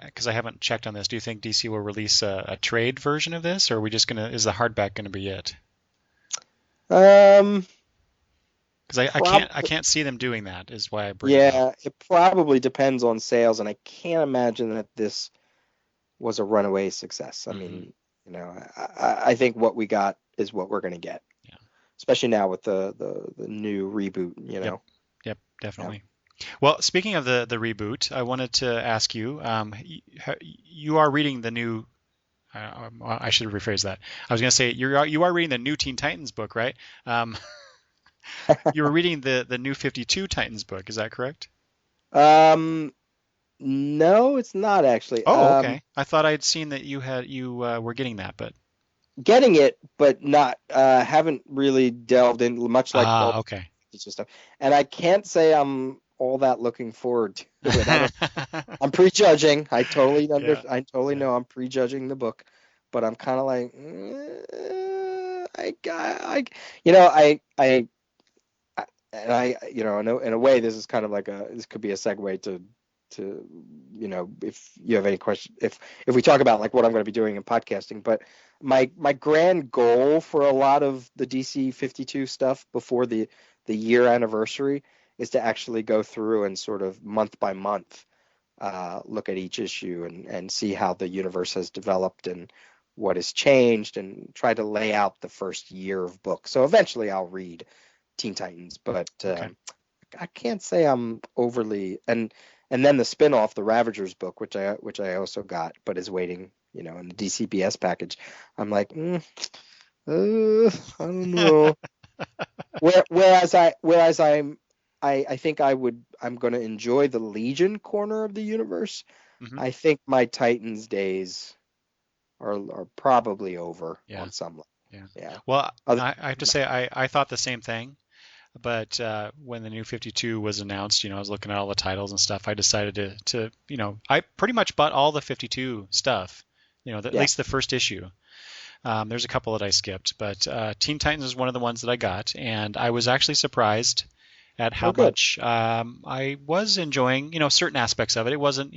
because I haven't checked on this, do you think DC will release a trade version of this, or are we just is the hardback gonna be it? Because I can't see them doing that, is why I bring it up. It probably depends on sales, and I can't imagine that this was a runaway success. I mean, I think what we got is what we're going to get. Yeah. Especially now with the new reboot, Yep, definitely. Yeah. Well, speaking of the reboot, I wanted to ask you, you are reading the new I should rephrase that. I was going to say you are reading the new Teen Titans book, right? You were reading the new 52 Titans book. Is that correct? No, it's not actually. Oh, okay. I thought I'd seen that you were getting that, but Getting it, but not haven't really delved in much like all okay. teacher stuff. And I can't say I'm all that looking forward to it. I'm prejudging. I totally I totally know I'm prejudging the book, but I'm kind of like, in a way, this is kind of like this could be a segue to if you have any question, if we talk about like what I'm going to be doing in podcasting, but my grand goal for a lot of the DC 52 stuff before the year anniversary is to actually go through and sort of month by month look at each issue and see how the universe has developed and what has changed and try to lay out the first year of books. So eventually I'll read Teen Titans, but Okay. I can't say I'm overly and then the spin-off, the Ravagers book, which I also got, but is waiting, in the DCBS package. I'm like, I don't know. Whereas I think I'm going to enjoy the Legion corner of the universe. Mm-hmm. I think my Titans days are probably over on some level. Yeah. Well, I have to say I thought the same thing. But when the new 52 was announced, I was looking at all the titles and stuff. I decided to I pretty much bought all the 52 stuff, at least the first issue. There's a couple that I skipped, but Teen Titans is one of the ones that I got, and I was actually surprised at how much I was enjoying, certain aspects of it. It wasn't,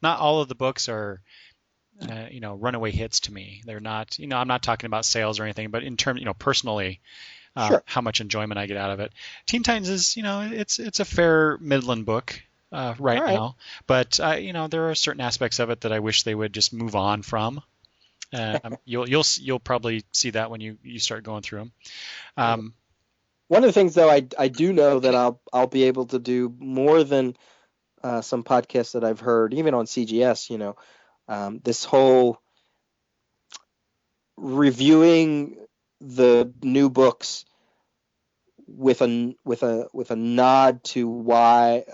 not all of the books are, runaway hits to me. They're not, I'm not talking about sales or anything, but in terms, personally, how much enjoyment I get out of it. Teen Titans is, it's a fair Midland book right now, but there are certain aspects of it that I wish they would just move on from. You'll probably see that when you start going through them. One of the things, though, I do know that I'll be able to do more than some podcasts that I've heard, even on CGS. This whole reviewing the new books with a nod to why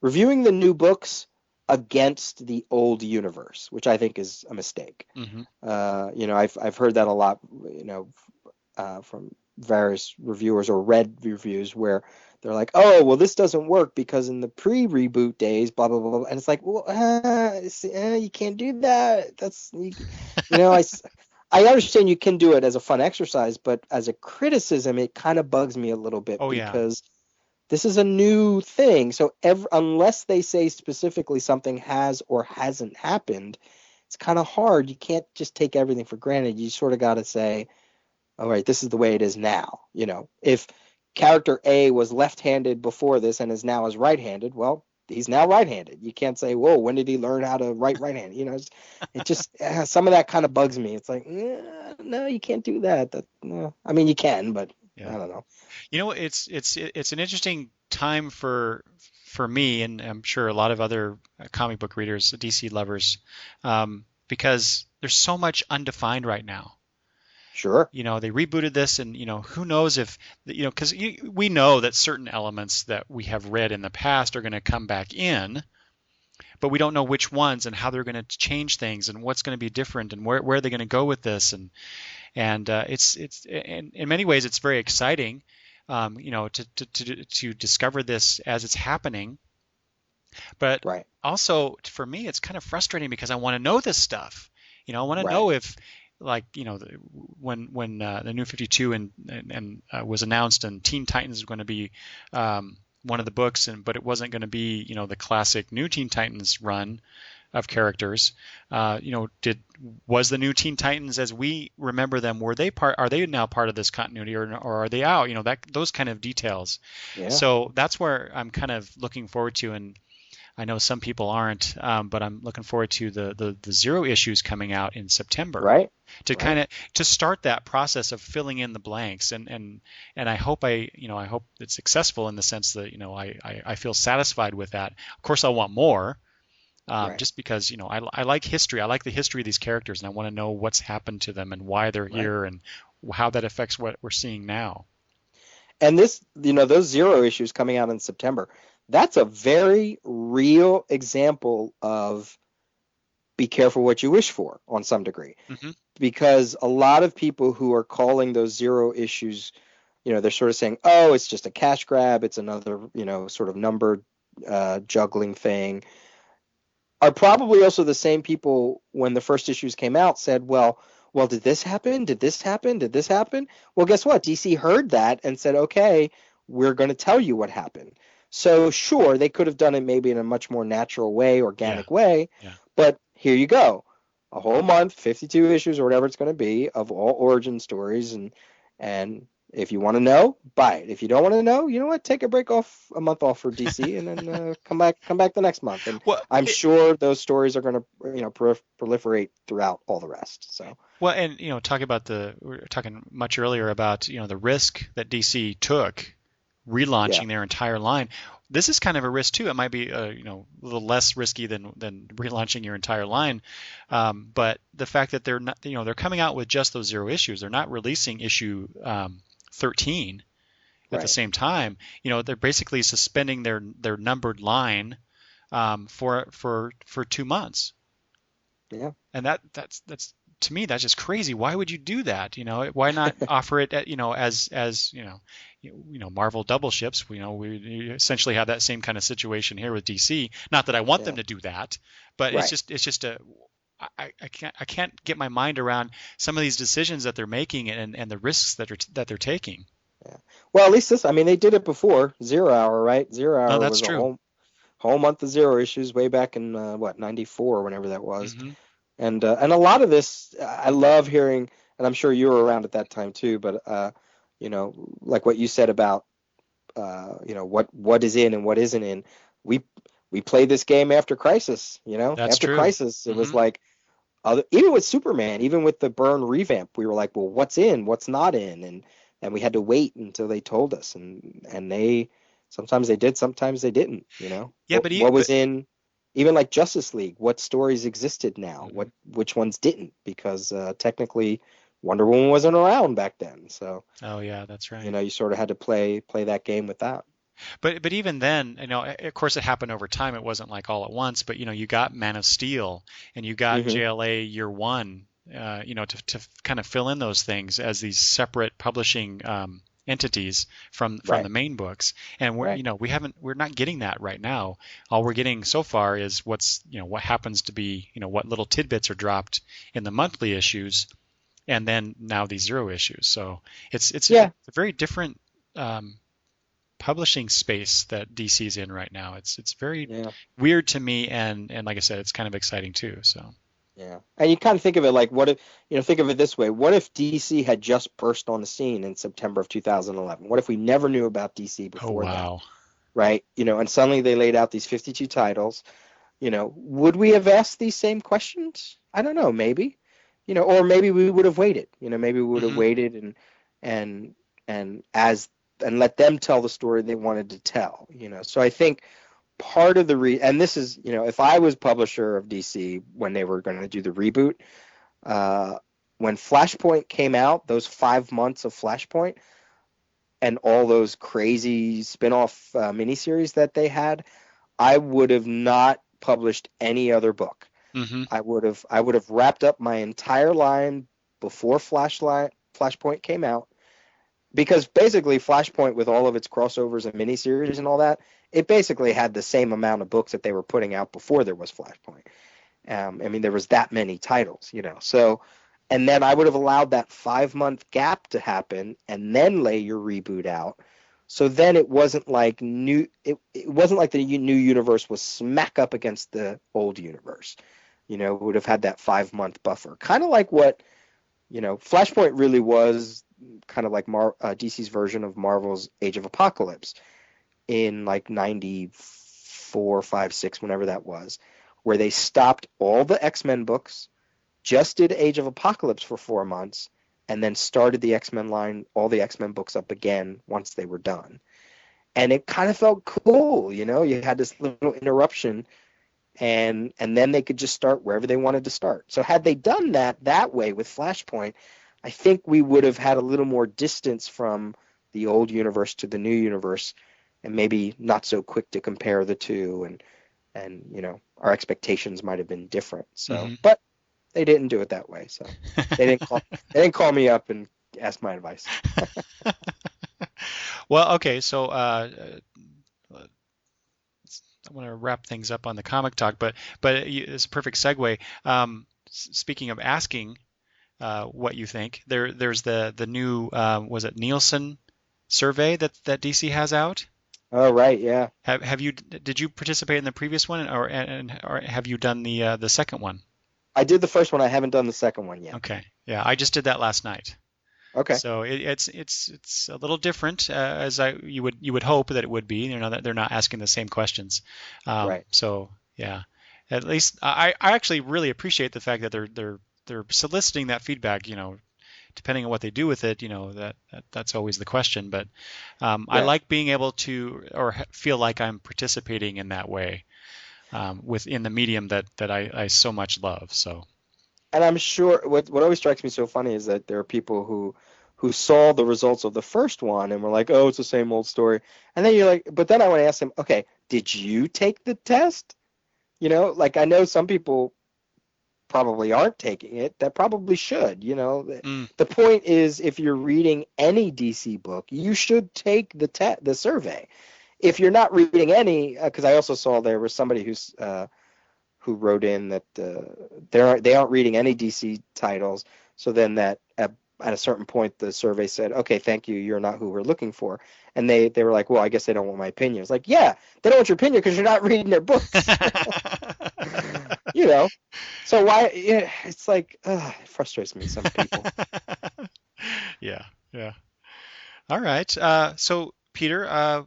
reviewing the new books against the old universe, which I think is a mistake. Mm-hmm. I've heard that a lot, from various reviewers or read reviews where they're like, oh, well, this doesn't work because in the pre-reboot days, blah, blah, blah, blah. And it's like, well, you can't do that. I understand you can do it as a fun exercise, but as a criticism, it kind of bugs me a little bit because this is a new thing. So unless they say specifically something has or hasn't happened, it's kind of hard. You can't just take everything for granted. You sort of got to say, all right, this is the way it is now. If character A was left-handed before this and is now is right-handed, well, he's now right-handed. You can't say, whoa, when did he learn how to write right-handed? It just some of that kind of bugs me. It's like, no, you can't do that. I mean, you can, but I don't know. It's an interesting time for me, and I'm sure a lot of other comic book readers, DC lovers, because there's so much undefined right now. Sure. They rebooted this, and who knows if because we know that certain elements that we have read in the past are going to come back in, but we don't know which ones and how they're going to change things and what's going to be different and where are they going to go with this, and it's in many ways it's very exciting, to discover this as it's happening, but also for me it's kind of frustrating because I want to know this stuff. I want to know if, like, when the new 52 and was announced and Teen Titans was going to be one of the books, but it wasn't going to be the classic new Teen Titans run of characters. Was the new Teen Titans as we remember them, are they now part of this continuity, or are they out? Those kind of details. Yeah. So that's where I'm kind of looking forward to, and I know some people aren't, but I'm looking forward to the Zero issues coming out in September. Right. Kind of to start that process of filling in the blanks, and I hope I hope it's successful in the sense that I feel satisfied with that. Of course, I want more, Right. just because I like history. I like the history of these characters, and I want to know what's happened to them and why they're Right. here and how that affects what we're seeing now. And this, those Zero issues coming out in September, that's a very real example of be careful what you wish for on some degree. Hmm. Because a lot of people who are calling those Zero issues, they're sort of saying, oh, it's just a cash grab, it's another, sort of number juggling thing, are probably also the same people when the first issues came out said, well, did this happen? Did this happen? Did this happen? Well, guess what? DC heard that and said, okay, we're going to tell you what happened. So sure, they could have done it maybe in a much more natural way, Yeah, organic way, yeah, but here you go. A whole month, 52 issues or whatever it's going to be of all origin stories, and if you want to know, buy it. If you don't want to know, you know what? Take a month off for DC, and then come back the next month. And well, I'm sure those stories are going to proliferate throughout all the rest. So and talking about we were talking much earlier about the risk that DC took yeah, relaunching their entire line. This is kind of a risk too. It might be a little less risky than relaunching your entire line, but the fact that they're not they're coming out with just those Zero issues. They're not releasing issue 13 at the right, same time. They're basically suspending their numbered line for 2 months. yeah, And that's to me that's just crazy. Why would you do that? Why not offer it at, as Marvel double ships? We essentially have that same kind of situation here with DC. Not that I want yeah, them to do that, but right. it's just a I can't get my mind around some of these decisions that they're making and the risks that they're taking. Yeah. Well, at least this. I mean, they did it before. Zero Hour, right? Zero No, Hour that's was a true. whole month of Zero issues way back in '94 or whenever that was. Hmm. And a lot of this, I love hearing, and I'm sure you were around at that time too. But like what you said about what is in and what isn't in. We we played this game after Crisis. That's After true. Crisis, it was Hmm. like even with Superman, even with the Byrne revamp, we were like, well, what's in, what's not in, and we had to wait until they told us, and they sometimes they did, sometimes they didn't. Yeah, What was in, even like Justice League, what stories existed now, mhm. which ones didn't, because technically Wonder Woman wasn't around back then, so Oh yeah, that's right. you sort of had to play that game with that. But even then, of course, it happened over time. It wasn't like all at once. But you got Man of Steel, and you got Hmm. JLA Year One. To kind of fill in those things as these separate publishing entities from the Right, main books. And right, we're not getting that right now. All we're getting so far is what happens to be what little tidbits are dropped in the monthly issues, and then now these Zero issues. So it's yeah, a very different. Publishing space that DC's in right now. It's very yeah. weird to me, and like I said, it's kind of exciting too. So, Yeah. And you kind of think of it like, what if, think of it this way. What if DC had just burst on the scene in September of 2011? What if we never knew about DC oh before that, wow, right? And suddenly they laid out these 52 titles. Would we have asked these same questions? I don't know, maybe. Or maybe we would have waited. Maybe we would have hmm waited and and as and let them tell the story they wanted to tell. So I think part of the and this is, if I was publisher of DC when they were going to do the reboot, uh, when Flashpoint came out, those 5 months of Flashpoint and all those crazy spin-off miniseries that they had, I would have not published any other book. hmm I would have wrapped up my entire line before Flashpoint came out, because basically Flashpoint, with all of its crossovers and miniseries and all that, it basically had the same amount of books that they were putting out before there was Flashpoint. I mean, there was that many titles, So, and then I would have allowed that 5 month gap to happen, and then lay your reboot out. So then it wasn't like new. It wasn't like the new universe was smack up against the old universe. Would have had that 5 month buffer, kind of like what Flashpoint really was, kind of like DC's version of Marvel's Age of Apocalypse in like 94, 5, 6, whenever that was, where they stopped all the X-Men books, just did Age of Apocalypse for 4 months, and then started the X-Men line, all the X-Men books up again once they were done. And it kind of felt cool, you had this little interruption, and then they could just start wherever they wanted to start. So had they done that way with Flashpoint, I think we would have had a little more distance from the old universe to the new universe, and maybe not so quick to compare the two, and our expectations might have been different. So, but they didn't do it that way. So they didn't call me up and ask my advice. Well, okay, so I want to wrap things up on the comic talk, but it's a perfect segue. Speaking of asking what you think, there's the new was it Nielsen survey that DC has out? Oh, right, yeah. Did you participate in the previous one, or have you done the second one? I did the first one. I haven't done the second one yet. Okay, yeah, I just did that last night. Okay. So it's a little different, as you would hope that it would be. They're not asking the same questions. Right. So yeah, at least I actually really appreciate the fact that they're soliciting that feedback. Depending on what they do with it, that's always the question. But I like being able to or feel like I'm participating in that way within the medium that I so much love. So. And I'm sure what always strikes me so funny is that there are people who saw the results of the first one and were like, oh, it's the same old story. And then you're like, but then I want to ask them, okay, did you take the test? Like I know some people probably aren't taking it that probably should. The point is, if you're reading any DC book, you should take the survey. If you're not reading any, because I also saw there was somebody who wrote in that they aren't reading any DC titles. So then that at a certain point the survey said, okay, thank you, you're not who we're looking for. And they were like, well, I guess they don't want my opinion. It's like, yeah, they don't want your opinion because you're not reading their books. So why? Yeah, it's like it frustrates me, some people. Yeah. All right. So Peter,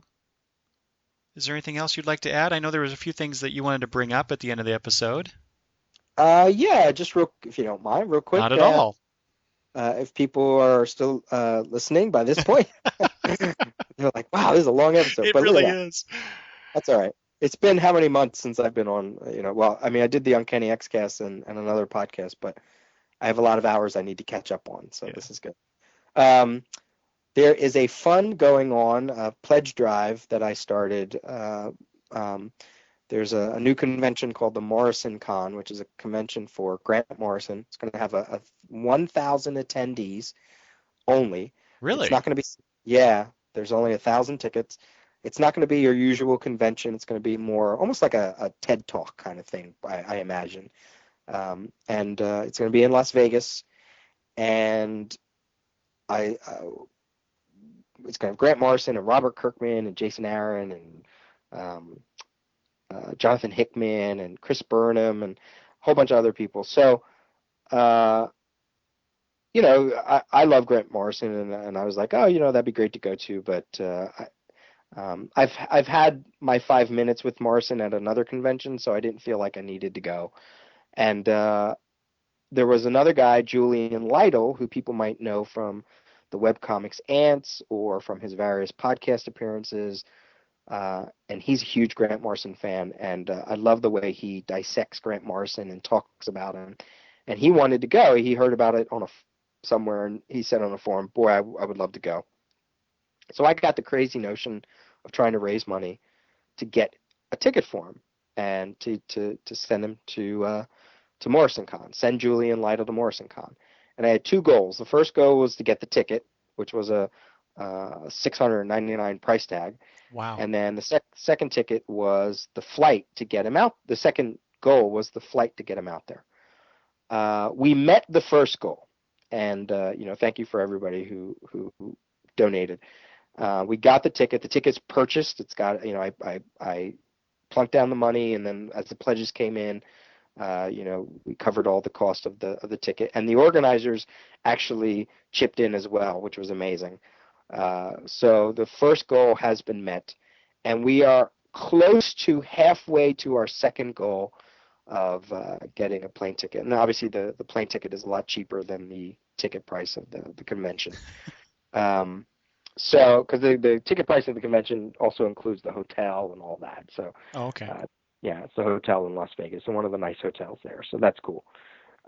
is there anything else you'd like to add? I know there was a few things that you wanted to bring up at the end of the episode. Yeah, just if you don't mind, real quick. Not at all. If people are still listening by this point, they're like, wow, this is a long episode. It but really is. That's all right. It's been how many months since I've been on, well, I mean, I did the Uncanny X-Cast and another podcast, but I have a lot of hours I need to catch up on, so This is good. There is a fund going on, a pledge drive that I started. There's a new convention called the Morrisoncon, which is a convention for Grant Morrison. It's going to have a 1,000 attendees only. Really? It's not going to be, there's only 1,000 tickets. It's not going to be your usual convention. It's going to be more almost like a TED Talk kind of thing, I imagine. And it's going to be in Las Vegas. And it's going to have Grant Morrison and Robert Kirkman and Jason Aaron and Jonathan Hickman and Chris Burnham and a whole bunch of other people. So, I love Grant Morrison, and I was like, oh, that'd be great to go to. But I've had my 5 minutes with Morrison at another convention, so I didn't feel like I needed to go. And there was another guy, Julian Lytle, who people might know from the webcomics Ants or from his various podcast appearances. And he's a huge Grant Morrison fan, and I love the way he dissects Grant Morrison and talks about him. And he wanted to go. He heard about it somewhere, and he said on a forum, boy, I would love to go. So I got the crazy notion of trying to raise money to get a ticket for him and to send him to Morrisoncon, send Julian Lytle to Morrisoncon. And I had two goals. The first goal was to get the ticket, which was a $699 price tag. Wow. And then the second ticket was the flight to get him out. The second goal was the flight to get him out there. We met the first goal, and thank you for everybody who donated. We got the ticket. The ticket's purchased. It's got, I plunked down the money, and then as the pledges came in, we covered all the cost of the ticket, and the organizers actually chipped in as well, which was amazing. So the first goal has been met, and we are close to halfway to our second goal of getting a plane ticket. And obviously the plane ticket is a lot cheaper than the ticket price of the convention. So because the ticket price of the convention also includes the hotel and all that. So okay. Yeah, it's a hotel in Las Vegas, and one of the nice hotels there, so that's cool.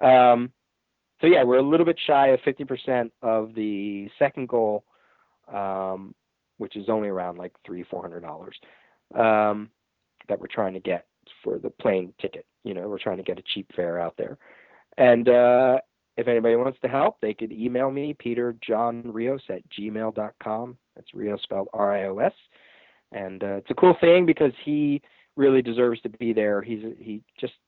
So yeah, we're a little bit shy of 50% of the second goal, which is only around like $300-400 that we're trying to get for the plane ticket. We're trying to get a cheap fare out there. And if anybody wants to help, they could email me, peterjohnrios@gmail.com. That's Rios spelled Rios. And it's a cool thing because he really deserves to be there. He's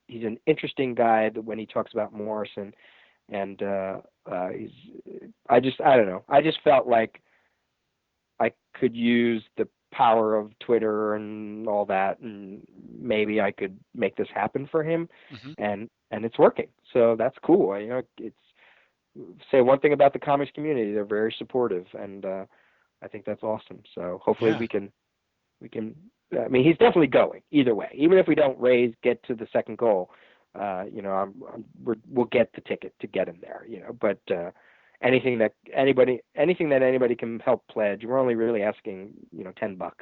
an interesting guy when he talks about Morrison. And I don't know. I just felt like I could use the power of Twitter and all that, and maybe I could make this happen for him. And it's working. So that's cool. It's say one thing about the comics community, they're very supportive, and I think that's awesome. So hopefully we can. I mean, he's definitely going either way. Even if we don't get to the second goal, we'll get the ticket to get him there. But anything that anybody can help pledge, we're only really asking $10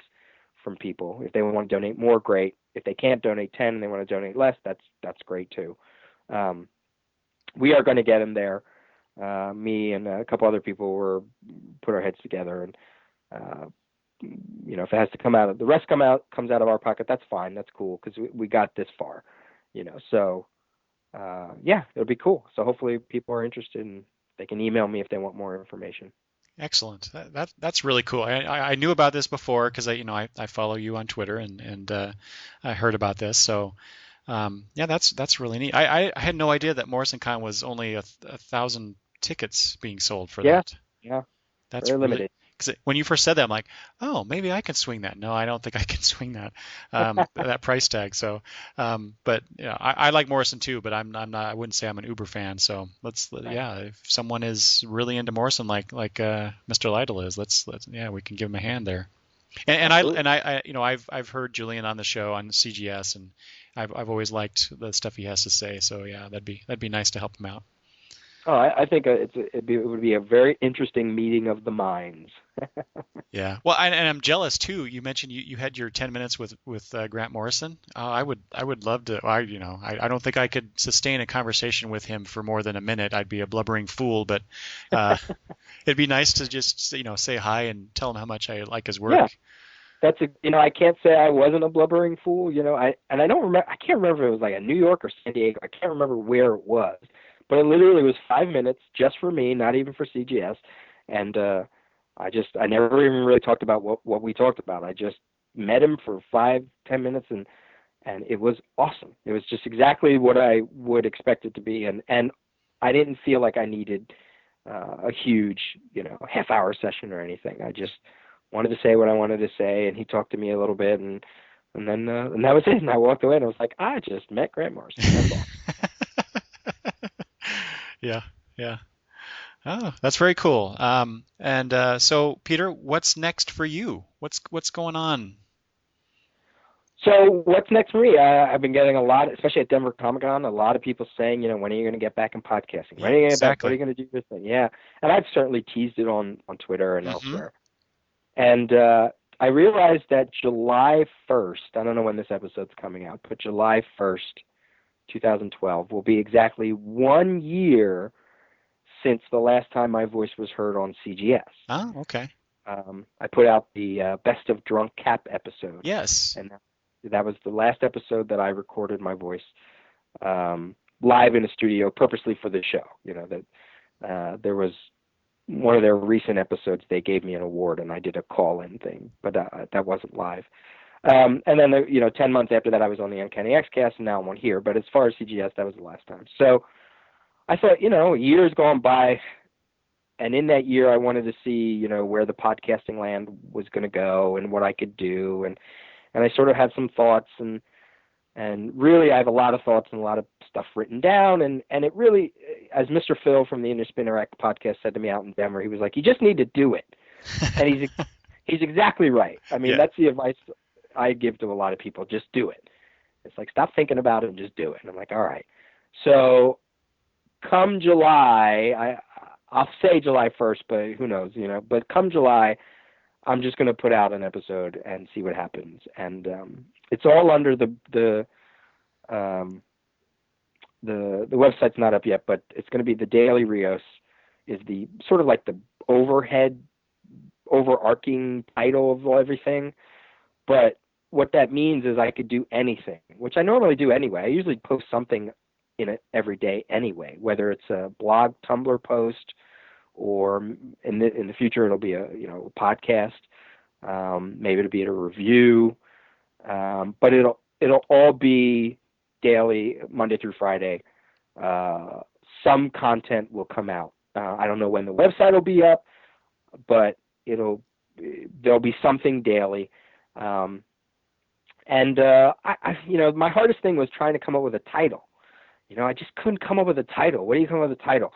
from people. If they want to donate more, great. If they can't donate 10 and they want to donate less, that's great too. We are going to get him there. Me and a couple other people put our heads together, and if it has to come out, the rest comes out of our pocket. That's fine. That's cool because we got this far. So yeah, it'll be cool. So hopefully people are interested, and they can email me if they want more information. Excellent. That's really cool. I knew about this before because I follow you on Twitter, and I heard about this. So yeah, that's really neat. I had no idea that Morrisoncon was only 1,000 tickets being sold for that. Yeah, that's very really limited. Because when you first said that, I'm like, oh, maybe I can swing that. No, I don't think I can swing that that price tag. So, but I like Morrison too, but I'm not. I wouldn't say I'm an uber fan. So yeah, if someone is really into Morrison like Mr. Lytle is, let's we can give him a hand there. And I've heard Julian on the show on CGS, and I've always liked the stuff he has to say. So yeah, that'd be nice to help him out. Oh, I think it would be a very interesting meeting of the minds. Yeah. Well, and I'm jealous too. You mentioned you had your 10 minutes with Grant Morrison. I would love to. I don't think I could sustain a conversation with him for more than a minute. I'd be a blubbering fool. But it'd be nice to just say hi and tell him how much I like his work. Yeah. That's I can't say I wasn't a blubbering fool. I don't remember. I can't remember if it was like a New York or San Diego. I can't remember where it was. But it literally was 5 minutes just for me, not even for CGS. And I never even really talked about what we talked about. I just met him for 5-10 minutes, and it was awesome. It was just exactly what I would expect it to be. And I didn't feel like I needed a huge, half-hour session or anything. I just wanted to say what I wanted to say, and he talked to me a little bit, and then that was it. And I walked away, and I was like, I just met Grant Morrison. That's all. Yeah. Oh, that's very cool. So Peter, what's next for you? What's going on? So what's next for me? I've been getting a lot, especially at Denver Comic-Con, a lot of people saying, when are you going to get back in podcasting? When are you going to get back? What are you going to do this thing? Yeah. And I've certainly teased it on Twitter and elsewhere. And I realized that July 1st, I don't know when this episode's coming out, but July 1st, 2012 will be exactly 1 year since the last time my voice was heard on CGS. Oh, okay. I put out the Best of Drunk Cap episode. Yes. And that was the last episode that I recorded my voice live in a studio purposely for the show. There was one of their recent episodes, they gave me an award, and I did a call-in thing, but that wasn't live. And then, 10 months after that, I was on the Uncanny X-Cast, and now I'm on here. But as far as CGS, that was the last time. So I thought, a year's gone by, and in that year, I wanted to see, where the podcasting land was going to go and what I could do. And I sort of had some thoughts, and really I have a lot of thoughts and a lot of stuff written down. And it really, as Mr. Phil from the Inner podcast said to me out in Denver, he was like, you just need to do it. And he's exactly right. I mean, That's the advice I give to a lot of people. Just do it. It's like, stop thinking about it and just do it. And I'm like, all right. So come July, I'll say July 1st, but who knows, but come July, I'm just going to put out an episode and see what happens. And it's all under the the website's not up yet, but it's going to be the Daily Rios is the sort of like the overarching title of everything. But what that means is I could do anything, which I normally do anyway. I usually post something in it every day anyway, whether it's a blog, Tumblr post, or in the future it'll be a podcast. Maybe it'll be a review, but it'll all be daily, Monday through Friday. Some content will come out. I don't know when the website will be up, but there'll be something daily. My hardest thing was trying to come up with a title. I just couldn't come up with a title. What do you come up with a title?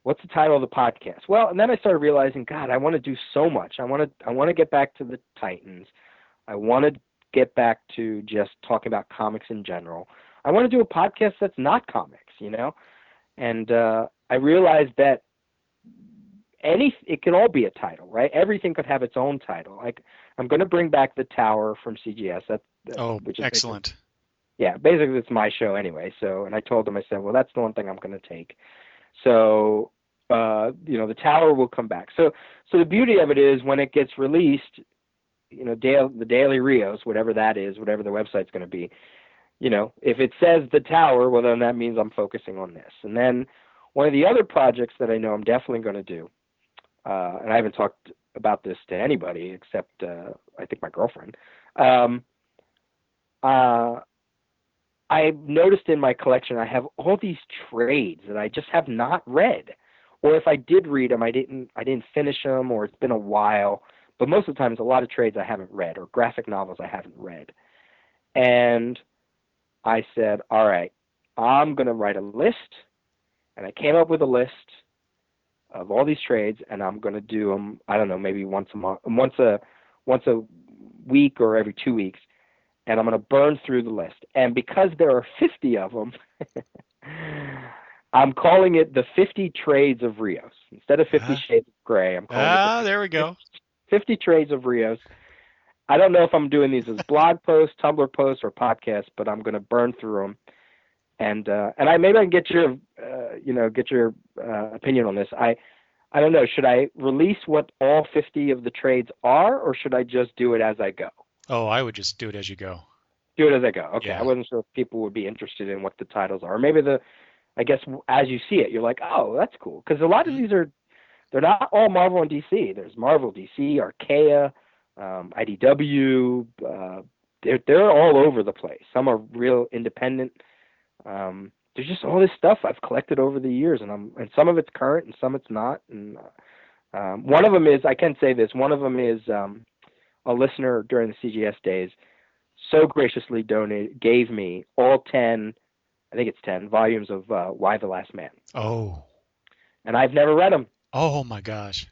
What's the title of the podcast? Well, and then I started realizing, God, I want to do so much. I want to get back to the Titans. I want to get back to just talking about comics in general. I want to do a podcast that's not comics, And I realized that it can all be a title, right? Everything could have its own title. Like I'm going to bring back the Tower from CGS. Which is excellent. Basically it's my show anyway. So, and I told them, I said, well, that's the one thing I'm going to take. So, the Tower will come back. So the beauty of it is when it gets released, the Daily Rios, whatever that is, whatever the website's going to be, if it says the Tower, well, then that means I'm focusing on this. And then one of the other projects that I know I'm definitely going to do, and I haven't talked about this to anybody except I think my girlfriend. I've noticed in my collection I have all these trades that I just have not read, or if I did read them, I didn't finish them, or it's been a while. But most of the time, it's a lot of trades I haven't read, or graphic novels I haven't read. And I said, all right, I'm going to write a list, and I came up with a list of all these trades, and I'm going to do them, I don't know, maybe once a week or every 2 weeks, and I'm going to burn through the list. And because there are 50 of them, I'm calling it the 50 Trades of Rios. Instead of 50 Shades of Gray, I'm calling it there we go. 50 Trades of Rios. I don't know if I'm doing these as blog posts, Tumblr posts, or podcasts, but I'm going to burn through them. And I maybe I can get your opinion on this. I don't know. Should I release what all 50 of the trades are, or should I just do it as I go? Oh, I would just do it as you go. Do it as I go. Okay. Yeah. I wasn't sure if people would be interested in what the titles are. Or maybe I guess as you see it, you're like, oh, that's cool. Because a lot of these they're not all Marvel and DC. There's Marvel, DC, Archaea, IDW. They're all over the place. Some are real independent. There's just all this stuff I've collected over the years, and some of it's current and some it's not. And one of them is, I can say this, one of them is a listener during the CGS days so graciously gave me all 10, I think it's 10 volumes of Why the Last Man. Oh. And I've never read them. Oh my gosh.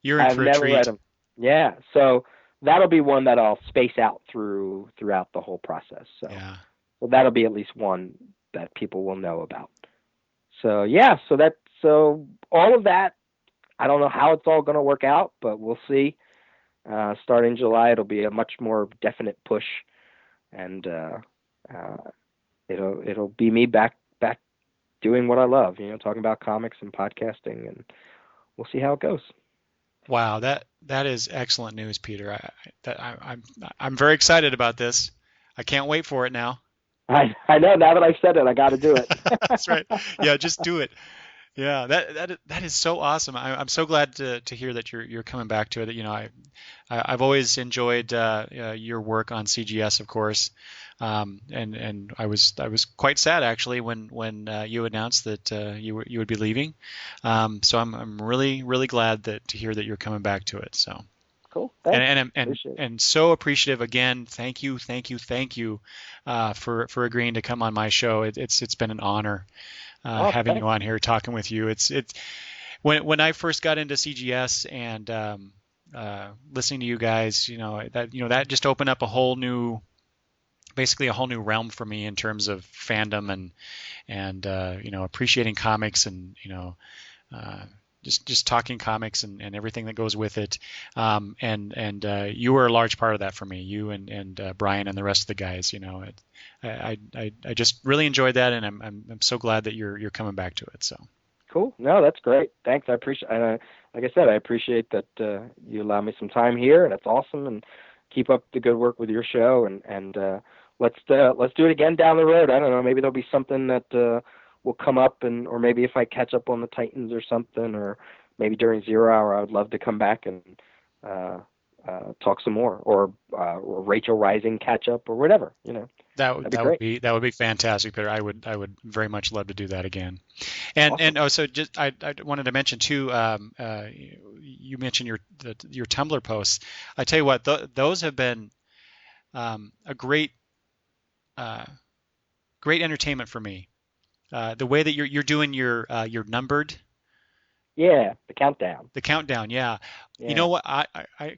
You're in for a treat. I've never read them. Yeah. So that'll be one that I'll space out throughout the whole process. So, yeah. Well, that'll be at least one that people will know about. So yeah, so all of that, I don't know how it's all going to work out, but we'll see. Starting July, it'll be a much more definite push, and it'll be me back doing what I love, talking about comics and podcasting, and we'll see how it goes. Wow, that is excellent news, Peter. I'm very excited about this. I can't wait for it now. I know. Now that I've said it, I got to do it. That's right. Yeah, just do it. Yeah, that is so awesome. I'm so glad to hear that you're coming back to it. I've always enjoyed your work on CGS, of course, and I was quite sad actually when you announced that you would be leaving. So I'm really glad to hear that you're coming back to it. So. Cool. And so appreciative again. Thank you for agreeing to come on my show. It's been an honor having you on here talking with you. It's when I first got into CGS and listening to you guys, that just opened up basically a whole new realm for me in terms of fandom and appreciating comics and just talking comics and everything that goes with it. And you were a large part of that for me. You and Brian and the rest of the guys. I just really enjoyed that, and I'm so glad that you're coming back to it. So. Cool. No, that's great. Thanks. I appreciate. Like I said, I appreciate that you allow me some time here. That's awesome. And keep up the good work with your show. And let's do it again down the road. I don't know. Maybe there'll be something that will come up, or maybe if I catch up on the Titans or something, or maybe during 0 Hour, I would love to come back and talk some more, or Rachel Rising catch up, or whatever. That would be fantastic, Peter. I would very much love to do that again. And Awesome. and also just I wanted to mention too. You mentioned your Tumblr posts. I tell you what, those have been a great entertainment for me. The way that you're doing your numbered. Yeah, the countdown. The countdown, yeah. You know what? I I'm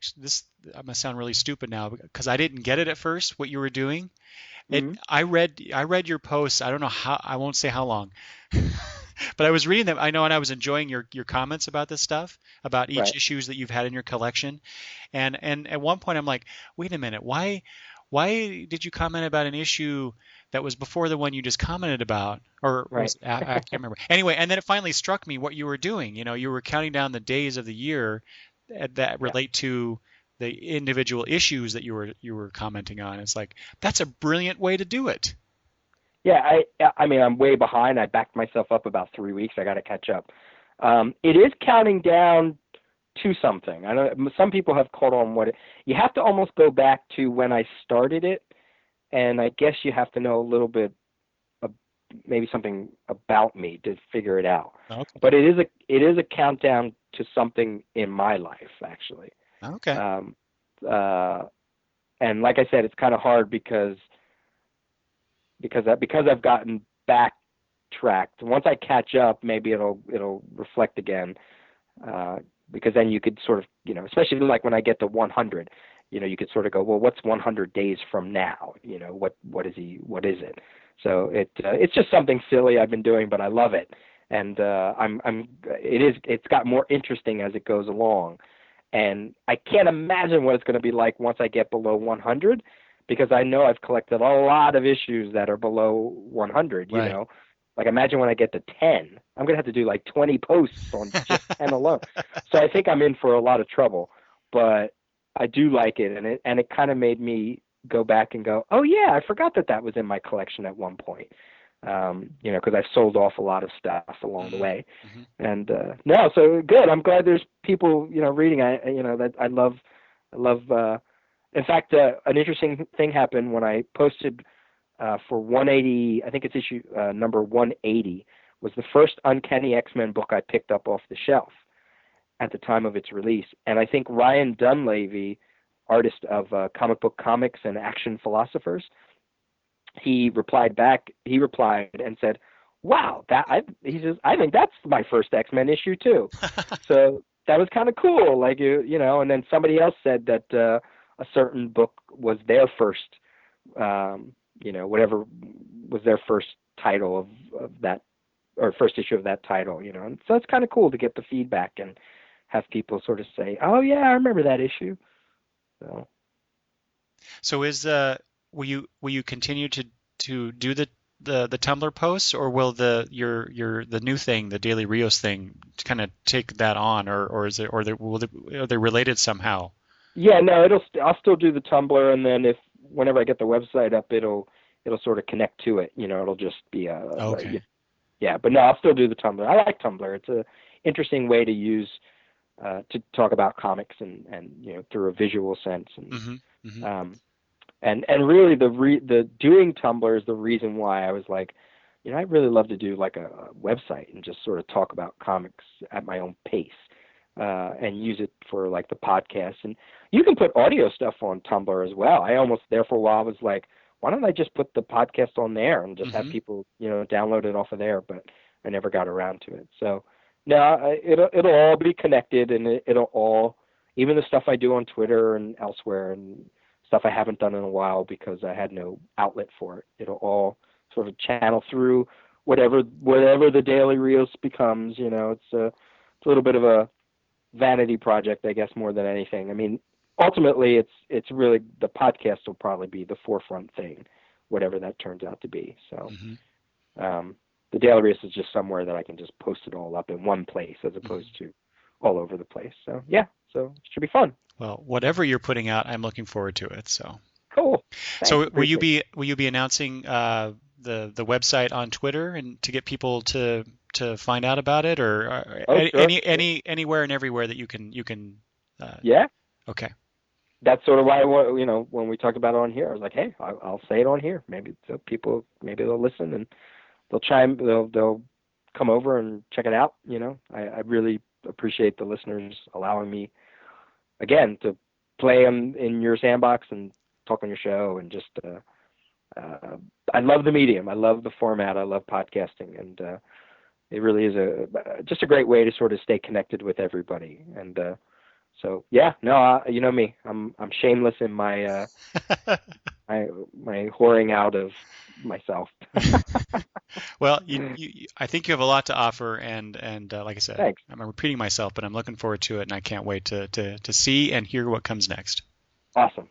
gonna sound really stupid now because I didn't get it at first. What you were doing. Mm-hmm. I read your posts. I don't know how. I won't say how long, but I was reading them. I know, and I was enjoying your comments about this stuff, about each issues that you've had in your collection, and at one point I'm like, wait a minute, why did you comment about an issue that was before the one you just commented about, or I can't remember. Anyway, and then it finally struck me what you were doing. You were counting down the days of the year that relate to the individual issues that you were commenting on. It's like, that's a brilliant way to do it. Yeah, I mean, I'm way behind. I backed myself up about 3 weeks. I got to catch up. It is counting down to something. I know some people have caught on you have to almost go back to when I started it, and I guess you have to know a little bit of maybe something about me to figure it out. Okay. But it is a countdown to something in my life, actually. Okay. And like I said, it's kind of hard because I've gotten backtracked. Once I catch up, maybe it'll reflect again. Because then you could sort of, especially like when I get to 100, you could sort of go, well, what's 100 days from now? What is it? So it's just something silly I've been doing, but I love it. And it's got more interesting as it goes along. And I can't imagine what it's going to be like once I get below 100, because I know I've collected a lot of issues that are below 100, Right. Like imagine when I get to 10, I'm going to have to do like 20 posts on just 10 alone. So I think I'm in for a lot of trouble, but I do like it. And it kind of made me go back and go, oh yeah, I forgot that was in my collection at one point. Because I've sold off a lot of stuff along the way. Mm-hmm. And no, so good. I'm glad there's people, reading. That I love. In fact, an interesting thing happened when I posted for 180. I think it's issue number 180 was the first Uncanny X-Men book I picked up off the shelf at the time of its release. And I think Ryan Dunleavy, artist of Comic Book Comics and Action Philosophers, he replied and said, wow, he says, I think that's my first X-Men issue too. So that was kind of cool. Like, and then somebody else said that a certain book was their first, whatever was their first title of that, or first issue of that title, and so it's kind of cool to get the feedback and have people sort of say, oh yeah, I remember that issue. So will you continue to do the Tumblr posts, or will the new thing, the Daily Rios thing, kind of take that on, or are they related somehow? Yeah, no, I'll still do the Tumblr, and then whenever I get the website up, it'll sort of connect to it. It'll just be okay. Yeah, but no, I'll still do the Tumblr. I like Tumblr. It's a interesting way to use to talk about comics and through a visual sense. And mm-hmm. Mm-hmm. And really the doing Tumblr is the reason why I was like, I'd really love to do like a website and just sort of talk about comics at my own pace and use it for like the podcast. And you can put audio stuff on Tumblr as well. I almost there for a while was like, why don't I just put the podcast on there and just mm-hmm. have people, download it off of there? But I never got around to it. So no, it'll all be connected, and it'll all, even the stuff I do on Twitter and elsewhere and stuff I haven't done in a while because I had no outlet for it. It'll all sort of channel through whatever the Daily Rios becomes. It's it's a little bit of a vanity project, I guess, more than anything. I mean, ultimately, it's really the podcast will probably be the forefront thing, whatever that turns out to be. So, the Daily Rios is just somewhere that I can just post it all up in one place as opposed to all over the place. So yeah, so it should be fun. Well, whatever you're putting out, I'm looking forward to it. So cool. Thanks. So will you be announcing the website on Twitter and to get people to find out about it, or sure. anywhere and everywhere that you can yeah. Okay. That's sort of why when we talk about it on here, I was like, hey, I'll say it on here. Maybe so people they'll listen and they'll come over and check it out. I really appreciate the listeners allowing me again to play them in your sandbox and talk on your show, and just I love the medium. I love the format. I love podcasting, and it really is just a great way to sort of stay connected with everybody. And so yeah, no, you know me. I'm shameless in my my whoring out of myself. Well, I think you have a lot to offer, and like I said, Thanks. I'm repeating myself, but I'm looking forward to it, and I can't wait to see and hear what comes next. Awesome.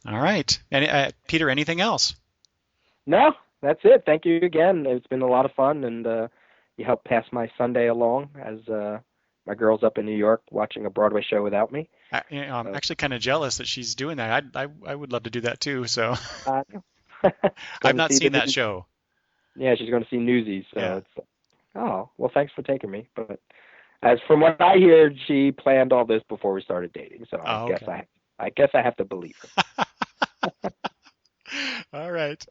All right. And Peter, anything else? No, that's it. Thank you again. It's been a lot of fun, and you helped pass my Sunday along as my girl's up in New York watching a Broadway show without me. I'm actually kind of jealous that she's doing that. I would love to do that too. So I've not seen that show. Yeah, she's going to see Newsies. So yeah. It's well, thanks for taking me. But as from what I hear, she planned all this before we started dating. So I guess I have to believe her. All right.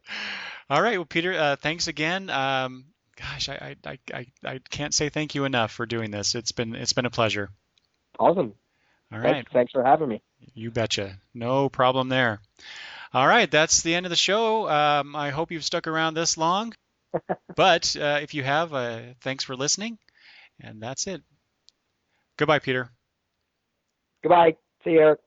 Well, Peter, thanks again. Gosh, I can't say thank you enough for doing this. It's been a pleasure. Awesome. All right. Thanks for having me. You betcha. No problem there. All right, that's the end of the show. I hope you've stuck around this long. But if you have, thanks for listening. And that's it. Goodbye, Peter. Goodbye. See you, Eric.